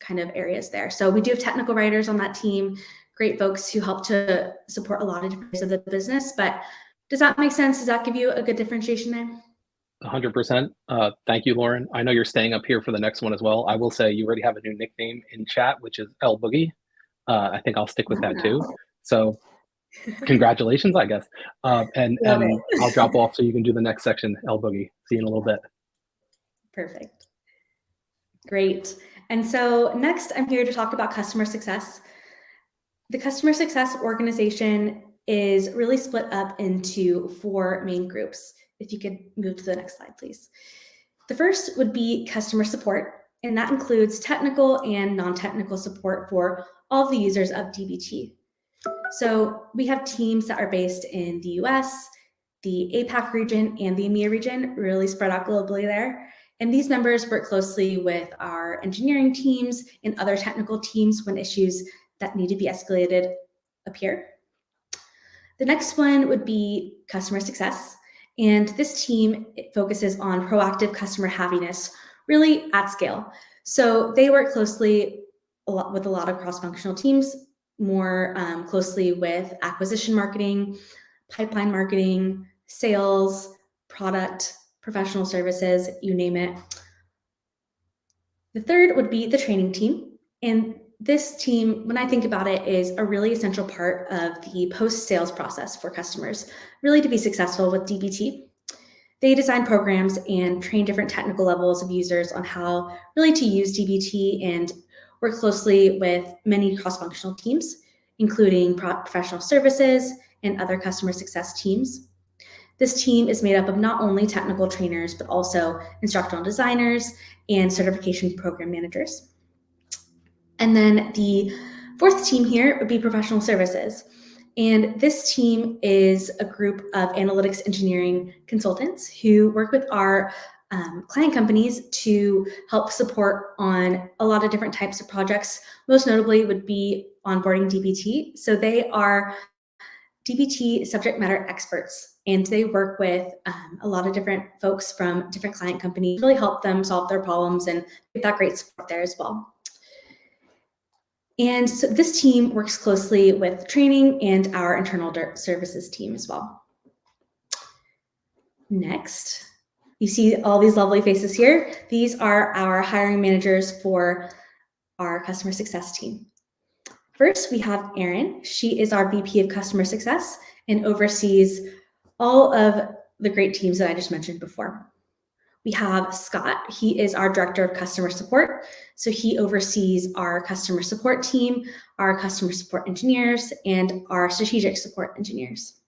kind of areas there. So we do have technical writers on that team, great folks who help to support a lot of different areas of the business. But does that make sense? Does that give you a good differentiation there? 100%. Thank you, Lauren. I know you're staying up here for the next one as well. I will say you already have a new nickname in chat, which is L Boogie. I think I'll stick with that too. So congratulations, I guess. And I'll drop off so you can do the next section, L Boogie. See you in a little bit. Perfect. Great. And so next, I'm here to talk about customer success. The customer success organization is really split up into 4 main groups. If you could move to the next slide, please. The first would be customer support, and that includes technical and non-technical support for all the users of DBT. So we have teams that are based in the US, the APAC region, and the EMEA region, really spread out globally there. And these members work closely with our engineering teams and other technical teams when issues that need to be escalated appear. The next one would be customer success. And this team focuses on proactive customer happiness, really at scale. So they work closely with a lot of cross-functional teams more closely with acquisition marketing, pipeline marketing, sales, product, professional services, you name it. The third would be the training team. And this team, when I think about it, is a really essential part of the post-sales process for customers, really to be successful with DBT. They design programs and train different technical levels of users on how really to use DBT and work closely with many cross-functional teams, including professional services and other customer success teams. This team is made up of not only technical trainers, but also instructional designers and certification program managers. And then the fourth team here would be professional services. And this team is a group of analytics engineering consultants who work with our client companies to help support on a lot of different types of projects. Most notably would be onboarding DBT. So they are DBT subject matter experts, and they work with a lot of different folks from different client companies, really help them solve their problems and give that great support there as well. And so this team works closely with training and our internal services team as well. Next, you see all these lovely faces here. These are our hiring managers for our customer success team. First, we have Erin. She is our VP of Customer Success and oversees all of the great teams that I just mentioned before. We have Scott. He is our Director of Customer Support. So he oversees our customer support team, our customer support engineers, and our strategic support engineers.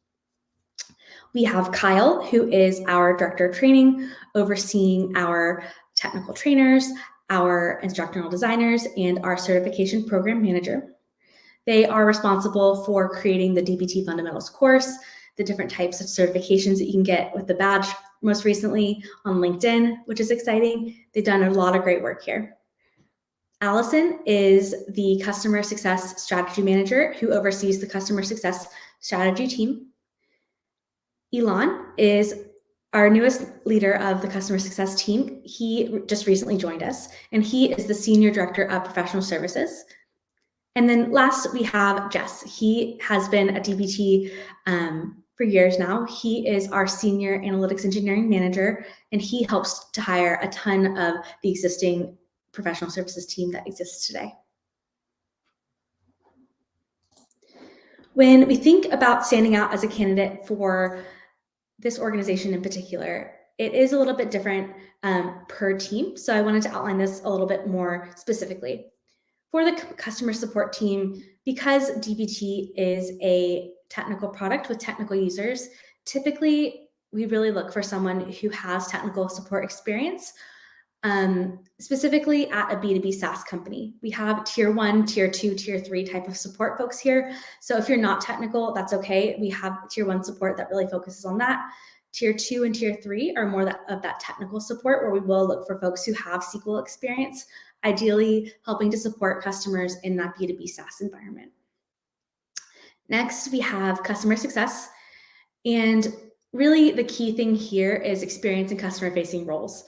We have Kyle, who is our Director of Training, overseeing our technical trainers, our instructional designers, and our certification program manager. They are responsible for creating the DBT Fundamentals course, the different types of certifications that you can get with the badge, most recently on LinkedIn, which is exciting. They've done a lot of great work here. Allison is the Customer Success Strategy Manager who oversees the Customer Success Strategy team. Elon is our newest leader of the Customer Success team. He just recently joined us, and he is the Senior Director of Professional Services. And then last, we have Jess. He has been at DBT for years now. He is our Senior Analytics Engineering Manager, and he helps to hire a ton of the existing professional services team that exists today. When we think about standing out as a candidate for this organization in particular, it is a little bit different per team. So I wanted to outline this a little bit more specifically. For the customer support team, because DBT is a technical product with technical users, typically we really look for someone who has technical support experience, specifically at a B2B SaaS company. We have tier 1, tier 2, tier 3 type of support folks here. So if you're not technical, that's okay. We have tier 1 support that really focuses on that. Tier 2 and tier 3 are more of that technical support, where we will look for folks who have SQL experience, ideally helping to support customers in that B2B SaaS environment. Next, we have customer success. And really the key thing here is experience in customer-facing roles.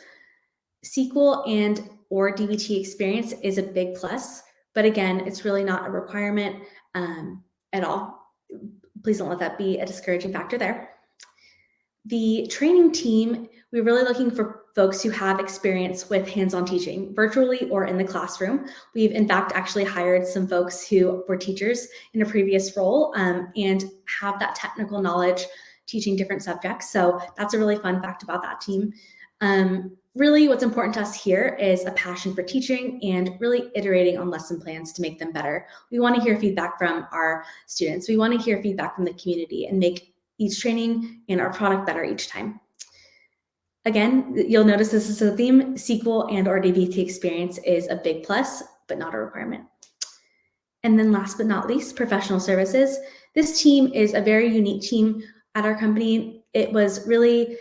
SQL and or DBT experience is a big plus, but again, it's really not a requirement at all. Please don't let that be a discouraging factor there. The training team, we're really looking for folks who have experience with hands-on teaching, virtually or in the classroom. We've in fact actually hired some folks who were teachers in a previous role and have that technical knowledge teaching different subjects. So that's a really fun fact about that team. Really what's important to us here is a passion for teaching and really iterating on lesson plans to make them better. We want to hear feedback from our students. We want to hear feedback from the community and make each training and our product better each time. Again, you'll notice this is a theme. SQL and or DBT experience is a big plus, but not a requirement. And then last but not least, professional services. This team is a very unique team at our company. It was really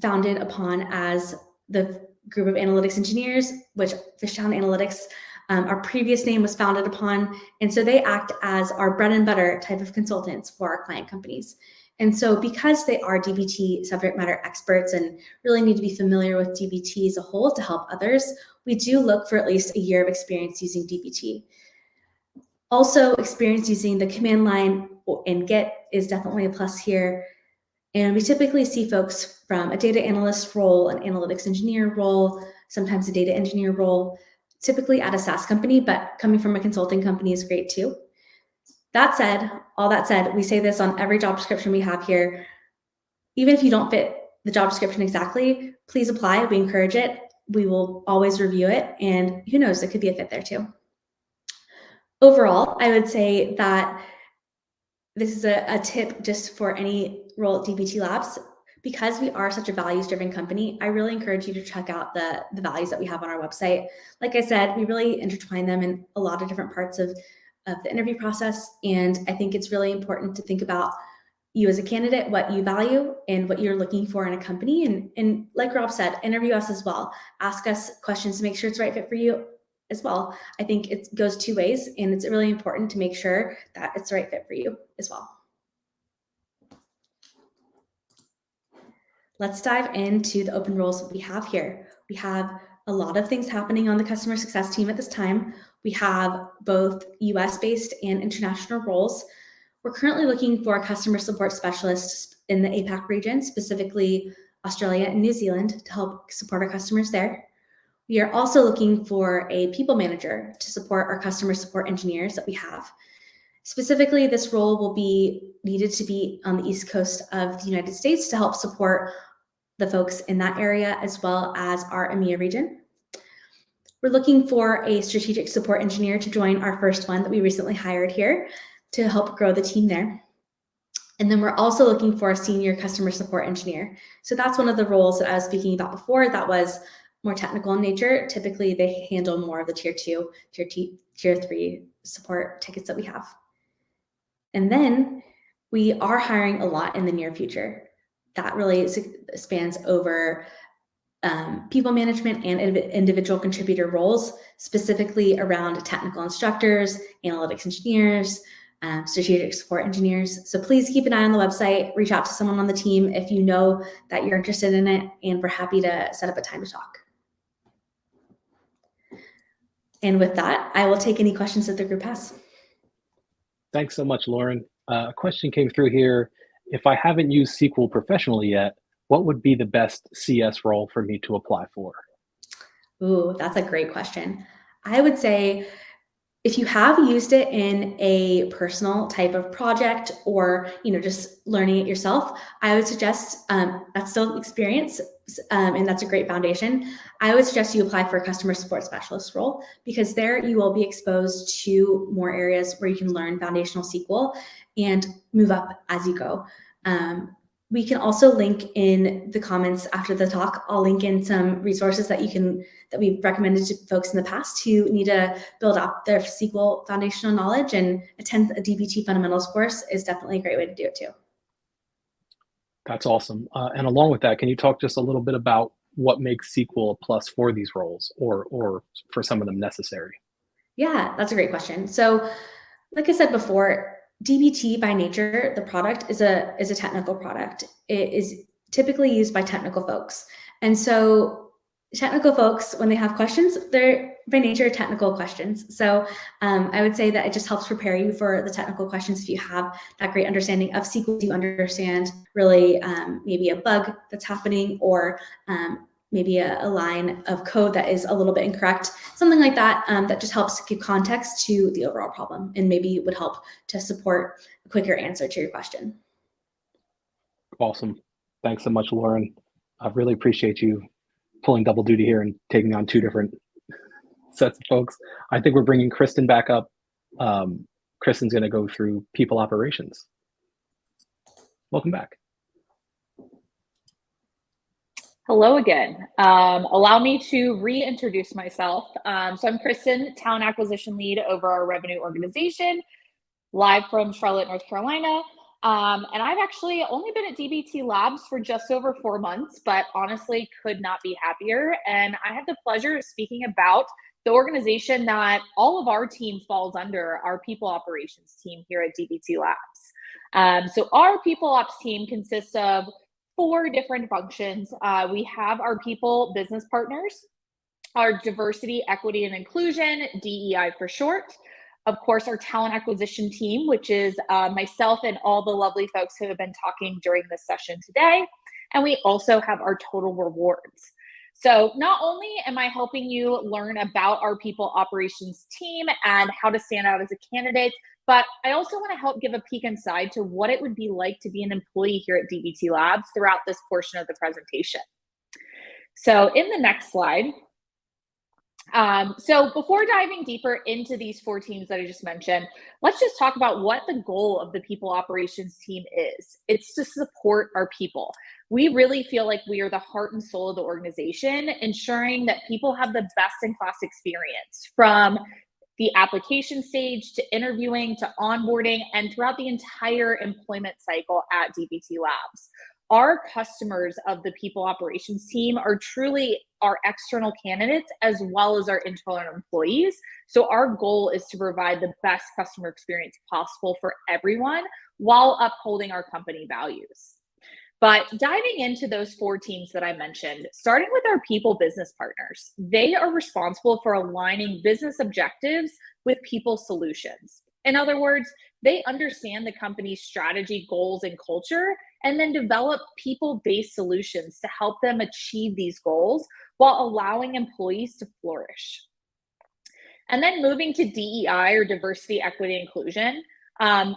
founded upon as the group of analytics engineers, which Fishtown Analytics, our previous name, was founded upon. And so they act as our bread and butter type of consultants for our client companies. And so because they are DBT subject matter experts and really need to be familiar with DBT as a whole to help others, we do look for at least a year of experience using DBT. Also, experience using the command line and Git is definitely a plus here. And we typically see folks from a data analyst role, an analytics engineer role, sometimes a data engineer role, typically at a SaaS company, but coming from a consulting company is great too. All that said, we say this on every job description we have here. Even if you don't fit the job description exactly, please apply. We encourage it. We will always review it. And who knows, it could be a fit there too. Overall, I would say that this is a tip just for any role at DBT Labs. Because we are such a values-driven company, I really encourage you to check out the values that we have on our website. Like I said, we really intertwine them in a lot of different parts of the interview process. And I think it's really important to think about you as a candidate, what you value and what you're looking for in a company. And like Rob said, interview us as well. Ask us questions to make sure it's the right fit for you as well. I think it goes two ways, and it's really important to make sure that it's the right fit for you as well. Let's dive into the open roles we have here. We have a lot of things happening on the customer success team at this time. We have both US-based and international roles. We're currently looking for a customer support specialist in the APAC region, specifically Australia and New Zealand, to help support our customers there. We are also looking for a people manager to support our customer support engineers that we have. Specifically, this role will be needed to be on the East Coast of the United States to help support the folks in that area, as well as our EMEA region. We're looking for a strategic support engineer to join our first one that we recently hired here to help grow the team there. And then we're also looking for a senior customer support engineer. So that's one of the roles that I was speaking about before that was more technical in nature. Typically, they handle more of the tier 2, tier 3 support tickets that we have. And then we are hiring a lot in the near future. That really spans over people management and individual contributor roles, specifically around technical instructors, analytics engineers, strategic support engineers. So please keep an eye on the website, reach out to someone on the team if you know that you're interested in it, and we're happy to set up a time to talk. And with that, I will take any questions that the group has. Thanks so much, Lauren. A question came through here. If I haven't used SQL professionally yet, what would be the best CS role for me to apply for? Ooh, that's a great question. I would say if you have used it in a personal type of project or, just learning it yourself, I would suggest that's still experience and that's a great foundation. I would suggest you apply for a customer support specialist role because there you will be exposed to more areas where you can learn foundational SQL and move up as you go. We can also link in the comments after the talk. I'll link in some resources that we've recommended to folks in the past who need to build up their SQL foundational knowledge, and attend a DBT fundamentals course is definitely a great way to do it too. That's awesome. And along with that, can you talk just a little bit about what makes SQL a plus for these roles or for some of them necessary? Yeah, that's a great question. So like I said before, DBT by nature, the product is a technical product. It is typically used by technical folks. And so technical folks, when they have questions, they're by nature technical questions. So I would say that it just helps prepare you for the technical questions if you have that great understanding of SQL. You understand really maybe a bug that's happening or maybe a line of code that is a little bit incorrect, something like that, that just helps give context to the overall problem and maybe would help to support a quicker answer to your question. Awesome. Thanks so much, Lauren. I really appreciate you pulling double duty here and taking on two different sets of folks. I think we're bringing Kristen back up. Kristen's going to go through people operations. Welcome back. Hello again. Allow me to reintroduce myself. So I'm Kristen, Talent Acquisition Lead over our revenue organization, live from Charlotte, North Carolina. And I've actually only been at DBT Labs for just over 4 months, but honestly could not be happier. And I have the pleasure of speaking about the organization that all of our team falls under, our people operations team here at DBT Labs. So our people ops team consists of 4 different functions. We have our people business partners, our diversity, equity, and inclusion, DEI for short, Of course, our talent acquisition team, which is myself and all the lovely folks who have been talking during this session today. And we also have our total rewards. So not only am I helping you learn about our people operations team and how to stand out as a candidate, but I also want to help give a peek inside to what it would be like to be an employee here at DBT Labs throughout this portion of the presentation. So in the next slide, so before diving deeper into these 4 teams that I just mentioned, let's just talk about what the goal of the people operations team is. It's to support our people. We really feel like we are the heart and soul of the organization, ensuring that people have the best in class experience from the application stage to interviewing to onboarding and throughout the entire employment cycle at DBT Labs. Our customers of the people operations team are truly our external candidates as well as our internal employees. So our goal is to provide the best customer experience possible for everyone while upholding our company values. But diving into those 4 teams that I mentioned, starting with our people business partners, they are responsible for aligning business objectives with people solutions. In other words, they understand the company's strategy, goals, and culture, and then develop people-based solutions to help them achieve these goals while allowing employees to flourish. And then moving to DEI, or diversity, equity, inclusion,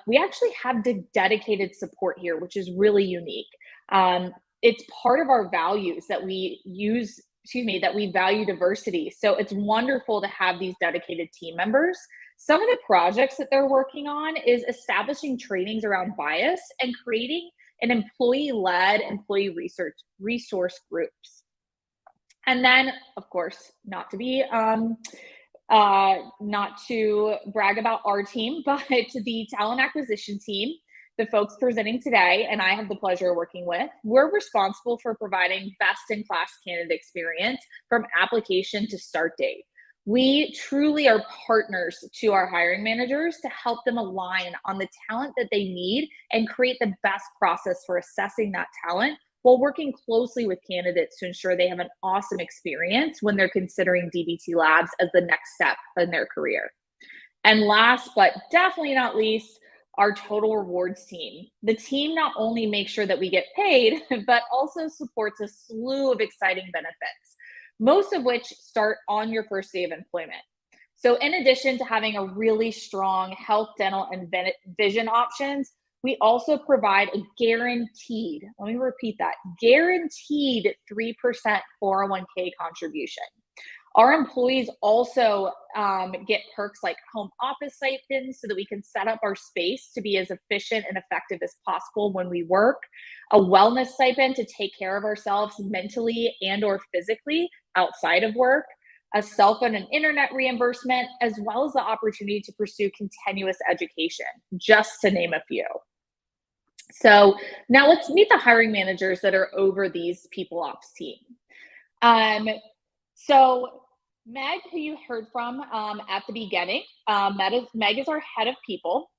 we actually have dedicated support here, which is really unique. It's part of our values that we use, that we value diversity. So it's wonderful to have these dedicated team members. Some of the projects that they're working on is establishing trainings around bias and creating an employee-led employee resource groups. And then, of course, not to brag about our team, but the talent acquisition team, the folks presenting today, and I have the pleasure of working with, we're responsible for providing best-in-class candidate experience from application to start date. We truly are partners to our hiring managers to help them align on the talent that they need and create the best process for assessing that talent while working closely with candidates to ensure they have an awesome experience when they're considering DBT Labs as the next step in their career. And last, but definitely not least, our total rewards team. The team not only makes sure that we get paid, but also supports a slew of exciting benefits, most of which start on your first day of employment. So in addition to having a really strong health, dental, and vision options, we also provide a guaranteed, let me repeat that, guaranteed 3% 401k contribution. Our employees also get perks like home office stipends so that we can set up our space to be as efficient and effective as possible when we work, a wellness stipend to take care of ourselves mentally and or physically outside of work, a cell phone and internet reimbursement, as well as the opportunity to pursue continuous education, just to name a few. So now let's meet the hiring managers that are over these people ops team. So Meg, who you heard from at the beginning, Meg is our head of people.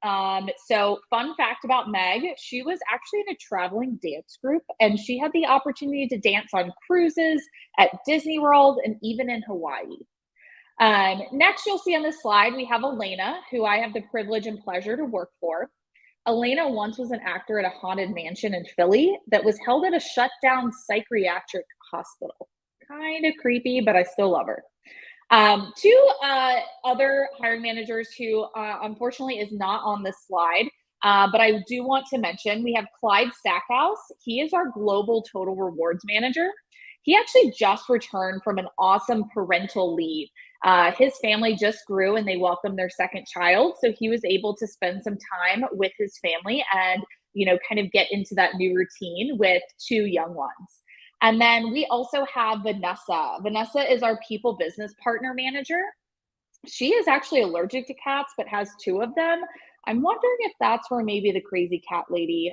So fun fact about Meg, she was actually in a traveling dance group and she had the opportunity to dance on cruises at Disney World and even in Hawaii. Next, you'll see on this slide, we have Elena, who I have the privilege and pleasure to work for. Elena once was an actor at a haunted mansion in Philly that was held at a shut-down psychiatric hospital. Kind of creepy, but I still love her. 2 other hiring managers who unfortunately is not on this slide, but I do want to mention, we have Clyde Stackhouse. He is our global total rewards manager. He actually just returned from an awesome parental leave. His family just grew and they welcomed their second child. So he was able to spend some time with his family and, kind of get into that new routine with 2 young ones. And then we also have Vanessa. Vanessa is our people business partner manager. She is actually allergic to cats, but has 2 of them. I'm wondering if that's where maybe the crazy cat lady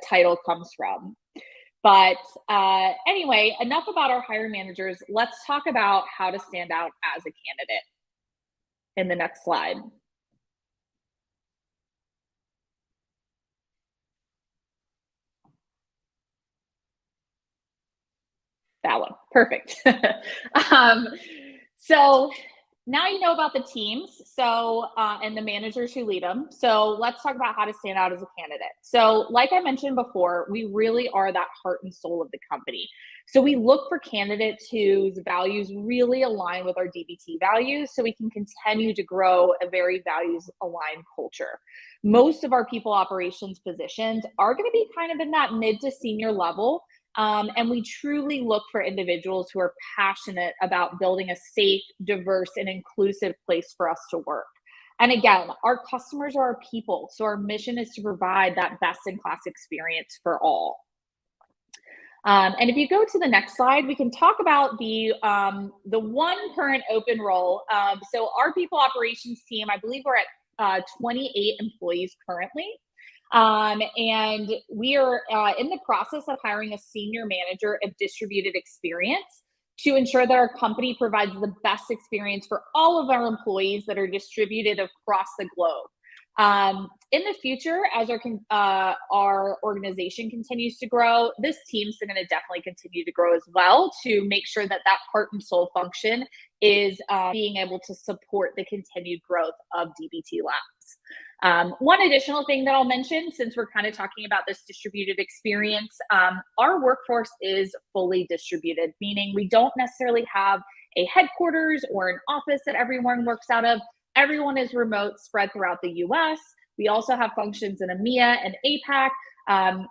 title comes from. But anyway, enough about our hiring managers. Let's talk about how to stand out as a candidate in the next slide. That one, perfect. So now you know about the teams, so and the managers who lead them. So let's talk about how to stand out as a candidate. So like I mentioned before, we really are that heart and soul of the company. So we look for candidates whose values really align with our DBT values so we can continue to grow a very values aligned culture. Most of our people operations positions are going to be kind of in that mid to senior level. And we truly look for individuals who are passionate about building a safe, diverse, and inclusive place for us to work. And again, our customers are our people. So our mission is to provide that best in class experience for all. And if you go to the next slide, we can talk about the one current open role. So our people operations team, I believe we're at 28 employees currently. And we are in the process of hiring a senior manager of distributed experience to ensure that our company provides the best experience for all of our employees that are distributed across the globe. In the future, as our organization continues to grow, this team's going to definitely continue to grow as well to make sure that that heart and soul function is being able to support the continued growth of DBT Labs. One additional thing that I'll mention, since we're kind of talking about this distributed experience, our workforce is fully distributed, meaning we don't necessarily have a headquarters or an office that everyone works out of. Everyone is remote, spread throughout the US. We also have functions in EMEA and APAC.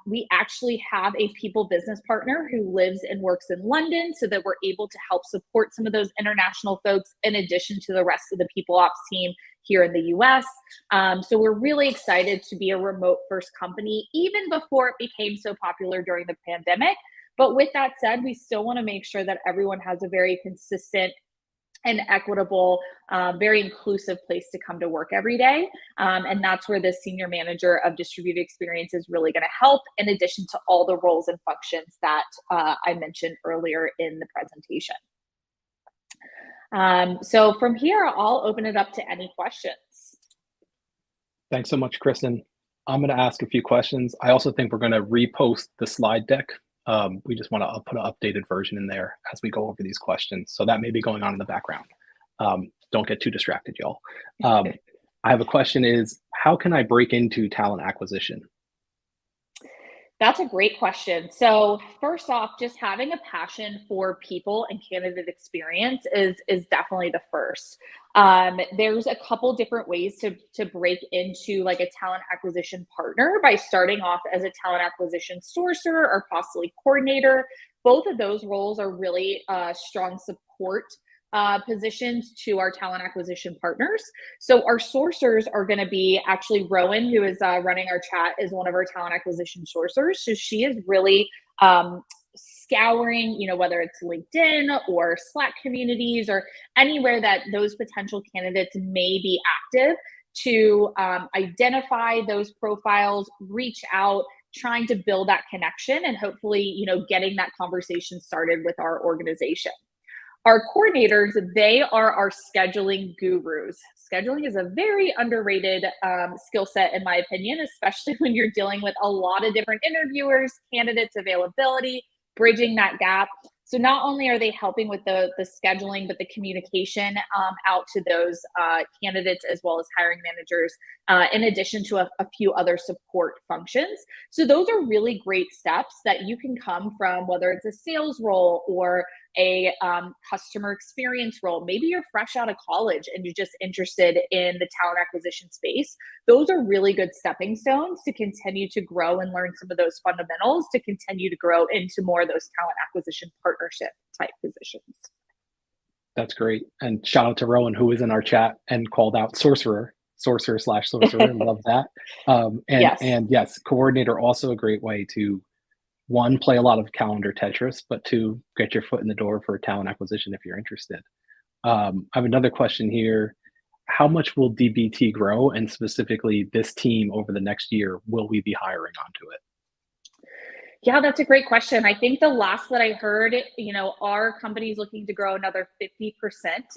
We actually have a people business partner who lives and works in London so that we're able to help support some of those international folks in addition to the rest of the people ops team here in the US. So we're really excited to be a remote first company, even before it became so popular during the pandemic. But with that said, we still want to make sure that everyone has a very consistent and equitable, very inclusive place to come to work every day. And that's where the senior manager of distributed experience is really going to help, in addition to all the roles and functions that I mentioned earlier in the presentation. So from here, I'll open it up to any questions. Thanks so much, Kristen. I'm going to ask a few questions. I also think we're going to repost the slide deck. We just want to put an updated version in there as we go over these questions. So that may be going on in the background. Don't get too distracted, y'all. I have a question is, how can I break into talent acquisition? That's a great question. So first off, just having a passion for people and candidate experience is definitely the first. There's a couple different ways to break into like a talent acquisition partner by starting off as a talent acquisition sourcer or possibly coordinator. Both of those roles are really strong support positions to our talent acquisition partners. So our sourcers are going to be actually Rowan, who is running our chat, is one of our talent acquisition sourcers. So she is really scouring, whether it's LinkedIn or Slack communities or anywhere that those potential candidates may be active to identify those profiles, reach out, trying to build that connection and hopefully, getting that conversation started with our organization. Our coordinators, they are our scheduling gurus. Scheduling is a very underrated skill set, in my opinion, especially when you're dealing with a lot of different interviewers, candidates availability, bridging that gap. So not only are they helping with the scheduling, but the communication out to those candidates as well as hiring managers, in addition to a few other support functions. So those are really great steps that you can come from, whether it's a sales role or a customer experience role. Maybe you're fresh out of college and you're just interested in the talent acquisition space. Those are really good stepping stones to continue to grow and learn some of those fundamentals to continue to grow into more of those talent acquisition partnership type positions. That's great. And shout out to Rowan, who is in our chat and called out sorcerer/sorcerer. Love that. And yes, coordinator, also a great way to, one, play a lot of calendar Tetris, but two, get your foot in the door for talent acquisition if you're interested. I have another question here. How much will DBT grow, and specifically this team over the next year? Will we be hiring onto it? Yeah, that's a great question. I think the last that I heard, our company is looking to grow another 50%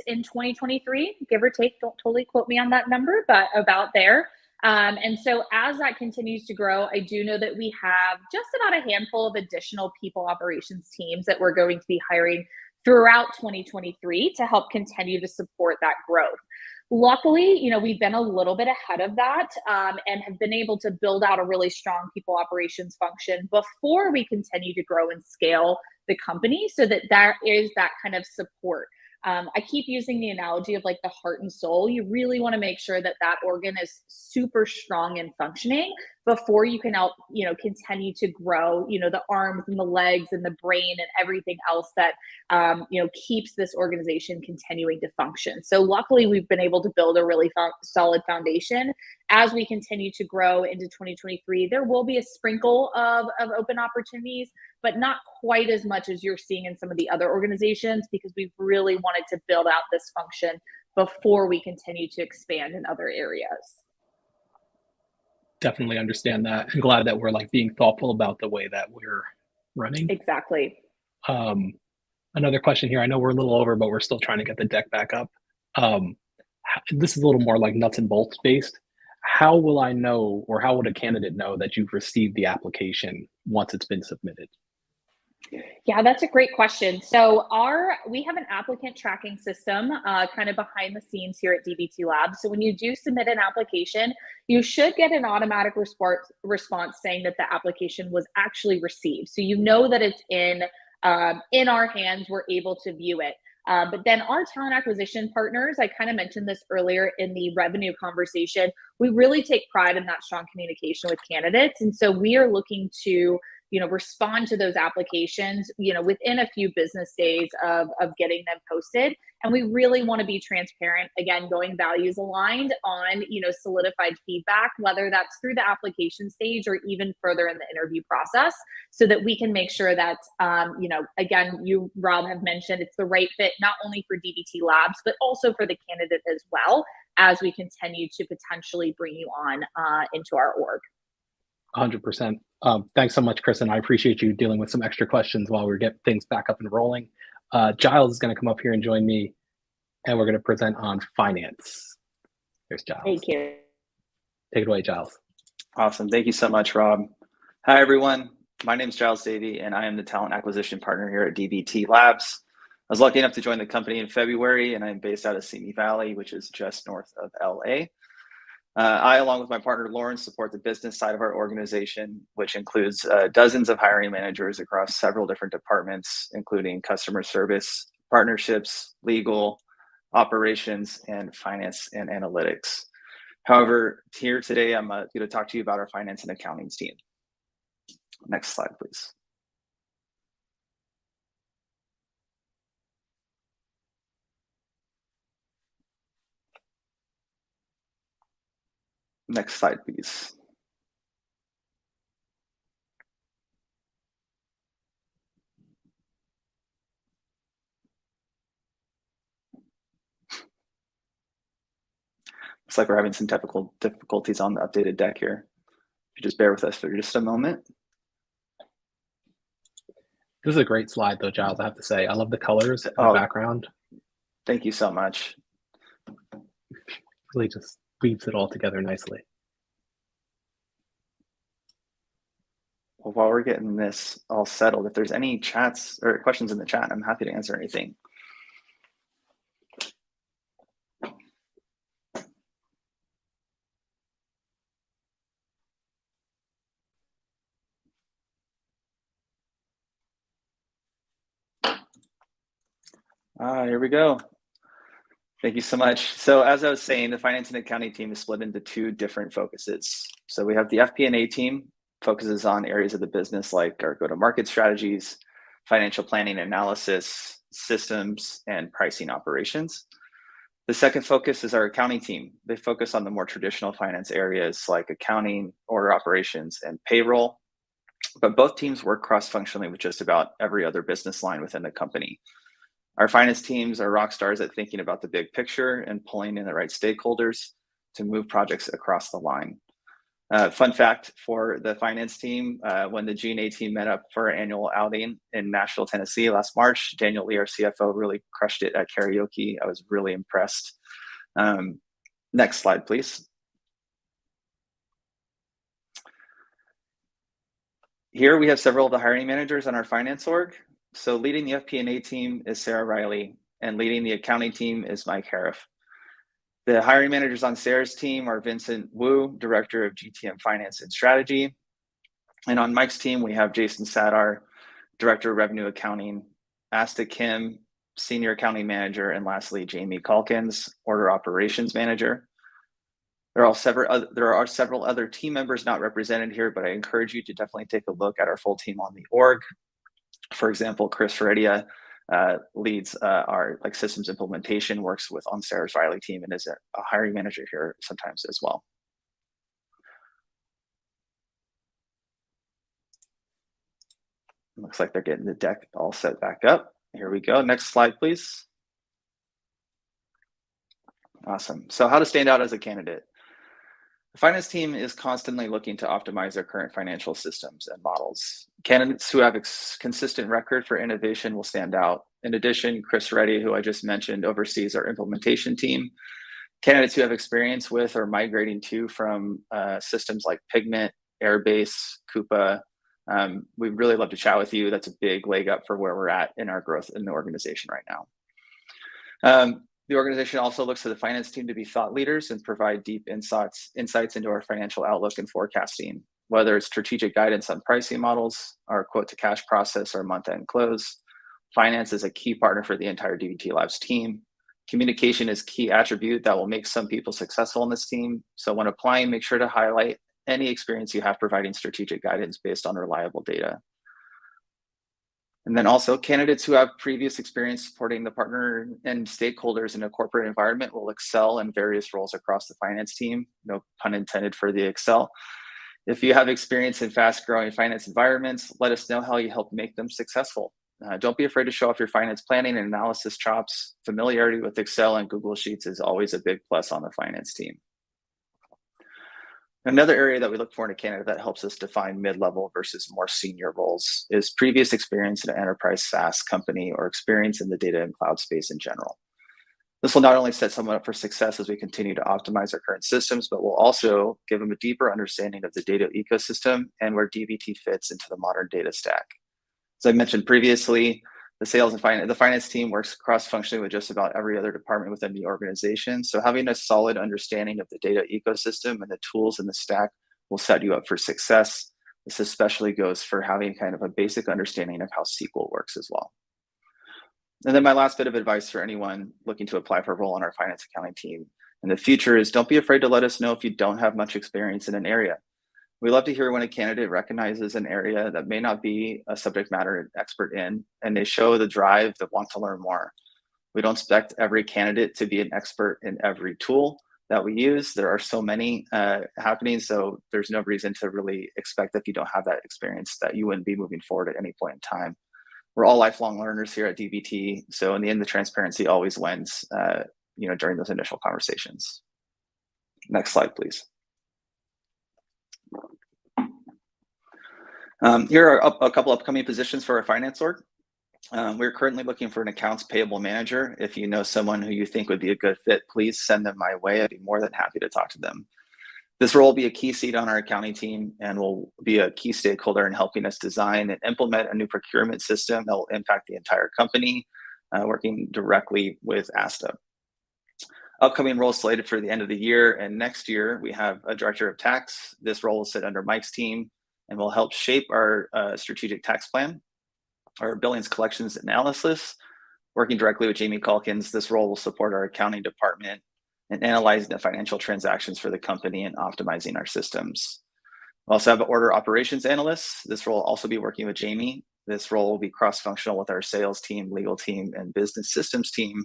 in 2023, give or take. Don't totally quote me on that number, but about there. And so as that continues to grow, I do know that we have just about a handful of additional people operations teams that we're going to be hiring throughout 2023 to help continue to support that growth. Luckily, we've been a little bit ahead of that and have been able to build out a really strong people operations function before we continue to grow and scale the company, so that there is that kind of support. I keep using the analogy of like the heart and soul. You really want to make sure that that organ is super strong and functioning before you can help, continue to grow, the arms and the legs and the brain and everything else that, keeps this organization continuing to function. So luckily, we've been able to build a really solid foundation. As we continue to grow into 2023, there will be a sprinkle of open opportunities, but not quite as much as you're seeing in some of the other organizations, because we've really wanted to build out this function before we continue to expand in other areas. Definitely understand that. I'm glad that we're like being thoughtful about the way that we're running. Exactly. Another question here. I know we're a little over, but we're still trying to get the deck back up. This is a little more like nuts and bolts based. How will I know, or how would a candidate know that you've received the application once it's been submitted? Yeah, that's a great question. So we have an applicant tracking system kind of behind the scenes here at DBT Labs. So when you do submit an application, you should get an automatic response saying that the application was actually received. So you know that it's in our hands, we're able to view it. But then our talent acquisition partners, I kind of mentioned this earlier in the revenue conversation, we really take pride in that strong communication with candidates. And so we are looking to respond to those applications, within a few business days of getting them posted. And we really want to be transparent, again, going values aligned on, solidified feedback, whether that's through the application stage or even further in the interview process, so that we can make sure that, again, you, Rob, have mentioned it's the right fit, not only for DBT Labs, but also for the candidate as well, as we continue to potentially bring you on into our org. 100%. Thanks so much, Kristen. I appreciate you dealing with some extra questions while we get things back up and rolling. Giles is going to come up here and join me, and we're going to present on finance. There's Giles. Thank you. Take it away, Giles. Awesome. Thank you so much, Rob. Hi, everyone. My name is Giles Davey, and I am the talent acquisition partner here at DBT Labs. I was lucky enough to join the company in February, and I'm based out of Simi Valley, which is just north of LA. I, along with my partner Lauren, support the business side of our organization, which includes dozens of hiring managers across several different departments, including customer service, partnerships, legal, operations, and finance and analytics. However, here today, I'm going to talk to you about our finance and accounting team. Next slide, please. Next slide, please. Looks like we're having some difficulties on the updated deck here. If you just bear with us for just a moment. This is a great slide, though, Giles, I have to say. I love the colors and the background. Thank you so much. Really just weaves it all together nicely. Well, while we're getting this all settled, if there's any chats or questions in the chat, I'm happy to answer anything. Here we go. Thank you so much. So as I was saying, the finance and accounting team is split into two different focuses. So we have the FP&A team, focuses on areas of the business like our go-to-market strategies, financial planning analysis, systems, and pricing operations. The second focus is our accounting team. They focus on the more traditional finance areas like accounting, order operations, and payroll. But both teams work cross-functionally with just about every other business line within the company. Our finance teams are rock stars at thinking about the big picture and pulling in the right stakeholders to move projects across the line. Fun fact for the finance team, when the G&A team met up for our annual outing in Nashville, Tennessee last March, Daniel Lee, our CFO, really crushed it at karaoke. I was really impressed. Next slide, please. Here we have several of the hiring managers on our finance org. So leading the FP&A team is Sarah Riley, and leading the accounting team is Mike Hariff. The hiring managers on Sarah's team are Vincent Wu, Director of GTM Finance and Strategy. And on Mike's team, we have Jason Sadar, Director of Revenue Accounting, Asta Kim, Senior Accounting Manager, and lastly, Jamie Calkins, Order Operations Manager. There are several other team members not represented here, but I encourage you to definitely take a look at our full team on the org. For example, Chris Heredia leads our systems implementation, works on Sarah's Riley team, and is a hiring manager here sometimes as well. Looks like they're getting the deck all set back up. Here we go. Next slide, please. Awesome. So how to stand out as a candidate. The finance team is constantly looking to optimize their current financial systems and models. Candidates who have a consistent record for innovation will stand out. In addition, Chris Reddy, who I just mentioned, oversees our implementation team. Candidates who have experience with or migrating to from systems like Pigment, Airbase, Coupa, we'd really love to chat with you. That's a big leg up for where we're at in our growth in the organization right now. The organization also looks to the finance team to be thought leaders and provide deep insights into our financial outlook and forecasting, whether it's strategic guidance on pricing models, our quote to cash process, or month-end close. Finance is a key partner for the entire DBT Labs team. Communication is a key attribute that will make some people successful in this team. So when applying, make sure to highlight any experience you have providing strategic guidance based on reliable data. And then also, candidates who have previous experience supporting the partner and stakeholders in a corporate environment will excel in various roles across the finance team. No pun intended for the excel. If you have experience in fast-growing finance environments, let us know how you help make them successful. Don't be afraid to show off your finance planning and analysis chops. Familiarity with Excel and Google Sheets is always a big plus on the finance team. Another area that we look for in a candidate that helps us define mid-level versus more senior roles is previous experience in an enterprise SaaS company or experience in the data and cloud space in general. This will not only set someone up for success as we continue to optimize our current systems, but will also give them a deeper understanding of the data ecosystem and where DBT fits into the modern data stack. As I mentioned previously, the sales and finance team works cross-functionally with just about every other department within the organization. So having a solid understanding of the data ecosystem and the tools in the stack will set you up for success. This especially goes for having kind of a basic understanding of how SQL works as well. And then my last bit of advice for anyone looking to apply for a role on our finance accounting team in the future is don't be afraid to let us know if you don't have much experience in an area. We love to hear when a candidate recognizes an area that may not be a subject matter expert in, and they show the drive that want to learn more. We don't expect every candidate to be an expert in every tool that we use. There are so many happening, so there's no reason to really expect that if you don't have that experience that you wouldn't be moving forward at any point in time. We're all lifelong learners here at DBT, so in the end, the transparency always wins during those initial conversations. Next slide, please. Here are a couple upcoming positions for our finance org. We're currently looking for an accounts payable manager. If you know someone who you think would be a good fit, please send them my way. I'd be more than happy to talk to them. This role will be a key seat on our accounting team and will be a key stakeholder in helping us design and implement a new procurement system that will impact the entire company, working directly with Asta. Upcoming roles slated for the end of the year and next year, we have a director of tax. This role will sit under Mike's team and will help shape our strategic tax plan, our billings collections analysis. Working directly with Jamie Calkins, this role will support our accounting department and analyzing the financial transactions for the company and optimizing our systems. We also have an order operations analyst. This role will also be working with Jamie. This role will be cross-functional with our sales team, legal team, and business systems team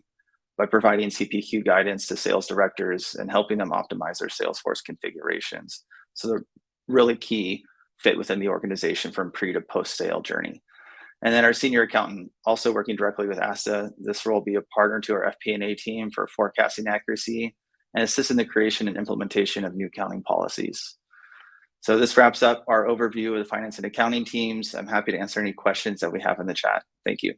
by providing CPQ guidance to sales directors and helping them optimize their Salesforce configurations. So they're really key fit within the organization from pre to post-sale journey. And then our senior accountant, also working directly with Asta. This role will be a partner to our FP&A team for forecasting accuracy and assist in the creation and implementation of new accounting policies. So this wraps up our overview of the finance and accounting teams. I'm happy to answer any questions that we have in the chat. Thank you.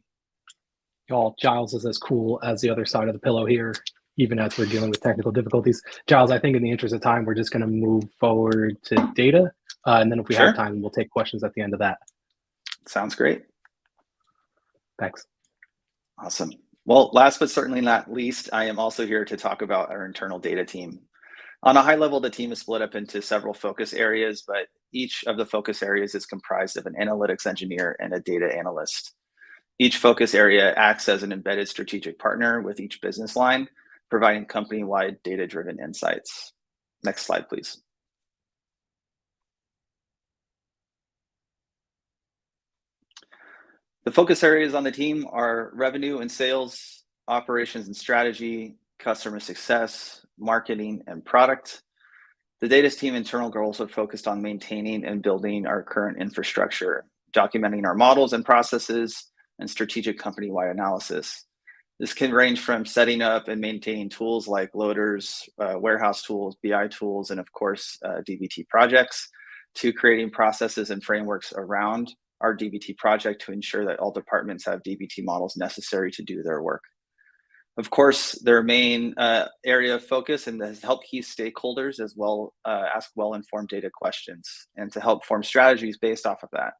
Y'all, Giles is as cool as the other side of the pillow here, even as we're dealing with technical difficulties. Giles, I think in the interest of time, we're just going to move forward to data. And then if we have time, we'll take questions at the end of that. Sounds great. Thanks. Awesome. Well, last but certainly not least, I am also here to talk about our internal data team. On a high level, the team is split up into several focus areas, but each of the focus areas is comprised of an analytics engineer and a data analyst. Each focus area acts as an embedded strategic partner with each business line, providing company-wide data-driven insights. Next slide, please. The focus areas on the team are revenue and sales, operations and strategy, customer success, marketing, and product. The data team internal goals are focused on maintaining and building our current infrastructure, documenting our models and processes, and strategic company-wide analysis. This can range from setting up and maintaining tools like loaders, warehouse tools, BI tools, and of course, DBT projects, to creating processes and frameworks around our DBT project to ensure that all departments have DBT models necessary to do their work. Of course, their main area of focus and to help key stakeholders as well ask well-informed data questions and to help form strategies based off of that.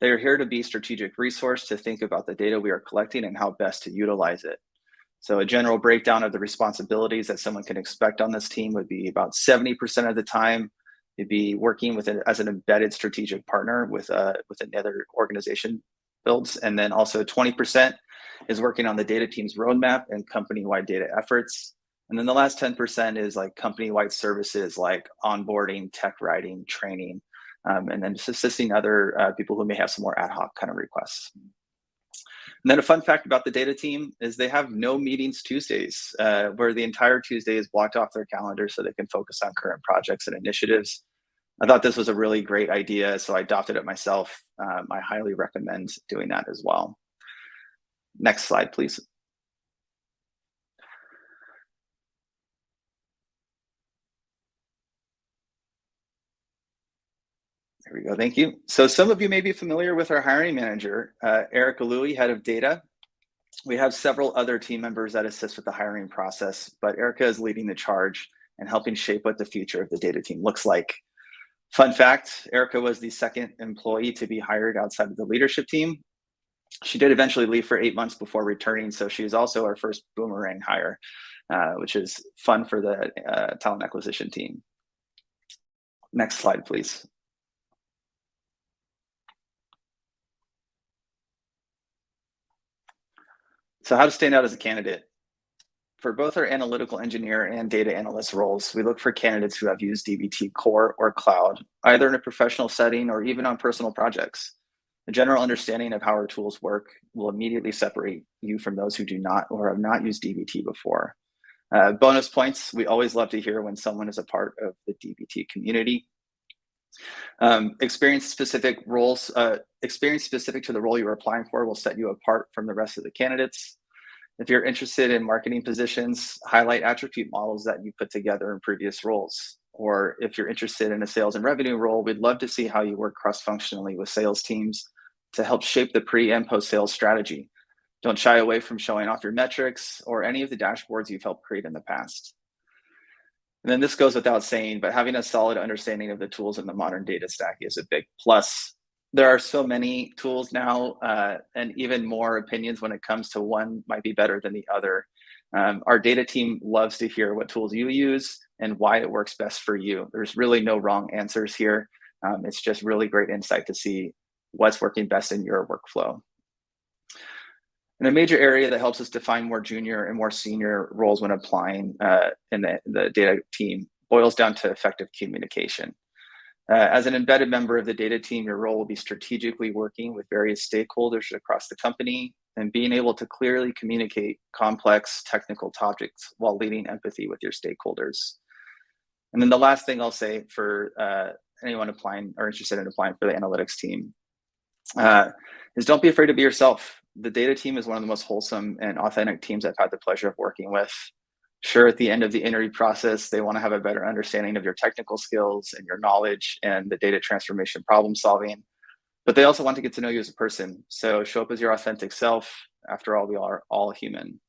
They are here to be a strategic resource to think about the data we are collecting and how best to utilize it. So a general breakdown of the responsibilities that someone can expect on this team would be about 70% of the time, you'd be working with it as an embedded strategic partner with another organization builds. And then also 20% is working on the data team's roadmap and company-wide data efforts. And then the last 10% is like company-wide services like onboarding, tech writing, training, and then just assisting other people who may have some more ad hoc kind of requests. And then a fun fact about the data team is they have no meetings Tuesdays, where the entire Tuesday is blocked off their calendar so they can focus on current projects and initiatives. I thought this was a really great idea, so I adopted it myself. I highly recommend doing that as well. Next slide, please. There we go, thank you. So some of you may be familiar with our hiring manager, Erica Louie, head of data. We have several other team members that assist with the hiring process, but Erica is leading the charge and helping shape what the future of the data team looks like. Fun fact, Erica was the second employee to be hired outside of the leadership team. She did eventually leave for 8 months before returning, so she is also our first boomerang hire, which is fun for the talent acquisition team. Next slide, please. So how to stand out as a candidate. For both our analytical engineer and data analyst roles, we look for candidates who have used DBT Core or Cloud, either in a professional setting or even on personal projects. A general understanding of how our tools work will immediately separate you from those who do not or have not used DBT before. Bonus points, we always love to hear when someone is a part of the DBT community. Experience specific to the role you're applying for will set you apart from the rest of the candidates. If you're interested in marketing positions, highlight attribute models that you put together in previous roles. Or if you're interested in a sales and revenue role, we'd love to see how you work cross-functionally with sales teams to help shape the pre and post-sales strategy. Don't shy away from showing off your metrics or any of the dashboards you've helped create in the past. And then this goes without saying, but having a solid understanding of the tools in the modern data stack is a big plus. There are so many tools now and even more opinions when it comes to one might be better than the other. Our data team loves to hear what tools you use and why it works best for you. There's really no wrong answers here. It's just really great insight to see what's working best in your workflow. And a major area that helps us define more junior and more senior roles when applying in the data team boils down to effective communication. As an embedded member of the data team, your role will be strategically working with various stakeholders across the company and being able to clearly communicate complex technical topics while leading empathy with your stakeholders. And then the last thing I'll say for anyone applying or interested in applying for the analytics team is don't be afraid to be yourself. The data team is one of the most wholesome and authentic teams I've had the pleasure of working with. Sure, at the end of the interview process, they want to have a better understanding of your technical skills and your knowledge and the data transformation problem solving, but they also want to get to know you as a person. So show up as your authentic self. After all, we are all human.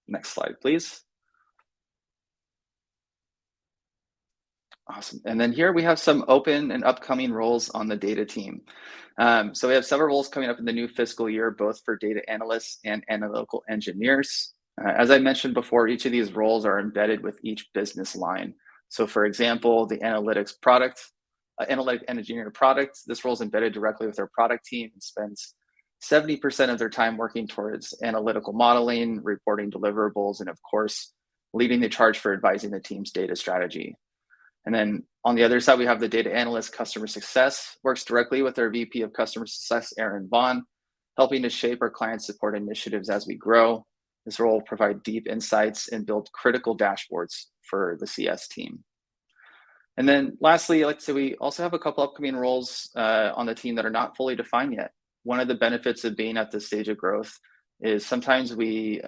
Next slide, please. Awesome. And then here we have some open and upcoming roles on the data team. So we have several roles coming up in the new fiscal year, both for data analysts and analytical engineers. As I mentioned before, each of these roles are embedded with each business line. So for example, the analytics product, analytic engineer product, this role is embedded directly with our product team and spends 70% of their time working towards analytical modeling, reporting deliverables, and of course, leading the charge for advising the team's data strategy. And then on the other side, we have the data analyst customer success, works directly with our VP of customer success, Aaron Vaughn, helping to shape our client support initiatives as we grow. This role will provide deep insights and build critical dashboards for the CS team. And then lastly, like I said, we also have a couple upcoming roles on the team that are not fully defined yet. One of the benefits of being at this stage of growth is sometimes we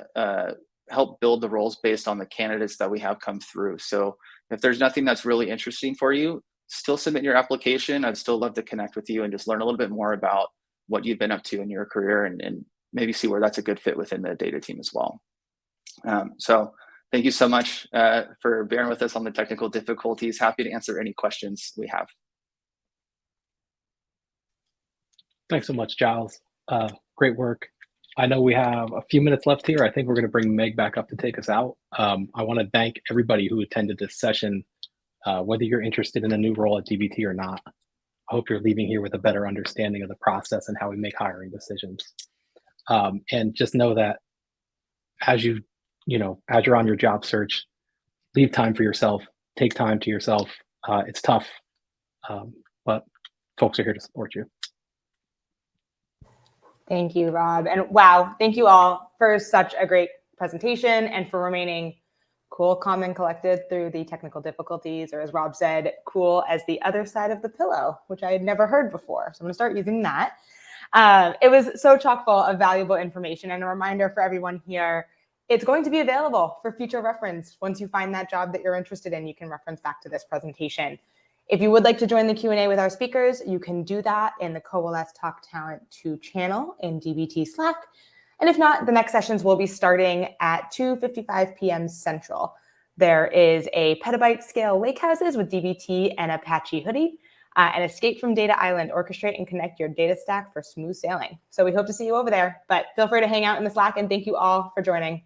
help build the roles based on the candidates that we have come through. So if there's nothing that's really interesting for you, still submit your application. I'd still love to connect with you and just learn a little bit more about what you've been up to in your career and maybe see where that's a good fit within the data team as well. So thank you so much for bearing with us on the technical difficulties. Happy to answer any questions we have. Thanks so much, Giles. Great work. I know we have a few minutes left here. I think we're going to bring Meg back up to take us out. I want to thank everybody who attended this session, whether you're interested in a new role at DBT or not. I hope you're leaving here with a better understanding of the process and how we make hiring decisions. And just know that as you're on your job search, leave time for yourself, take time to yourself. It's tough, but folks are here to support you. Thank you, Rob. And wow, thank you all for such a great presentation and for remaining cool, calm, and collected through the technical difficulties, or as Rob said, cool as the other side of the pillow, which I had never heard before. So I'm gonna start using that. It was so chock full of valuable information, and a reminder for everyone here, it's going to be available for future reference. Once you find that job that you're interested in, you can reference back to this presentation. If you would like to join the Q&A with our speakers, you can do that in the Coalesce Talk Talent 2 channel in DBT Slack. And if not, the next sessions will be starting at 2:55 p.m. Central. There is a petabyte scale lake houses with DBT and Apache Hoodie, and Escape from Data Island, orchestrate and connect your data stack for smooth sailing. So we hope to see you over there, but feel free to hang out in the Slack, and thank you all for joining.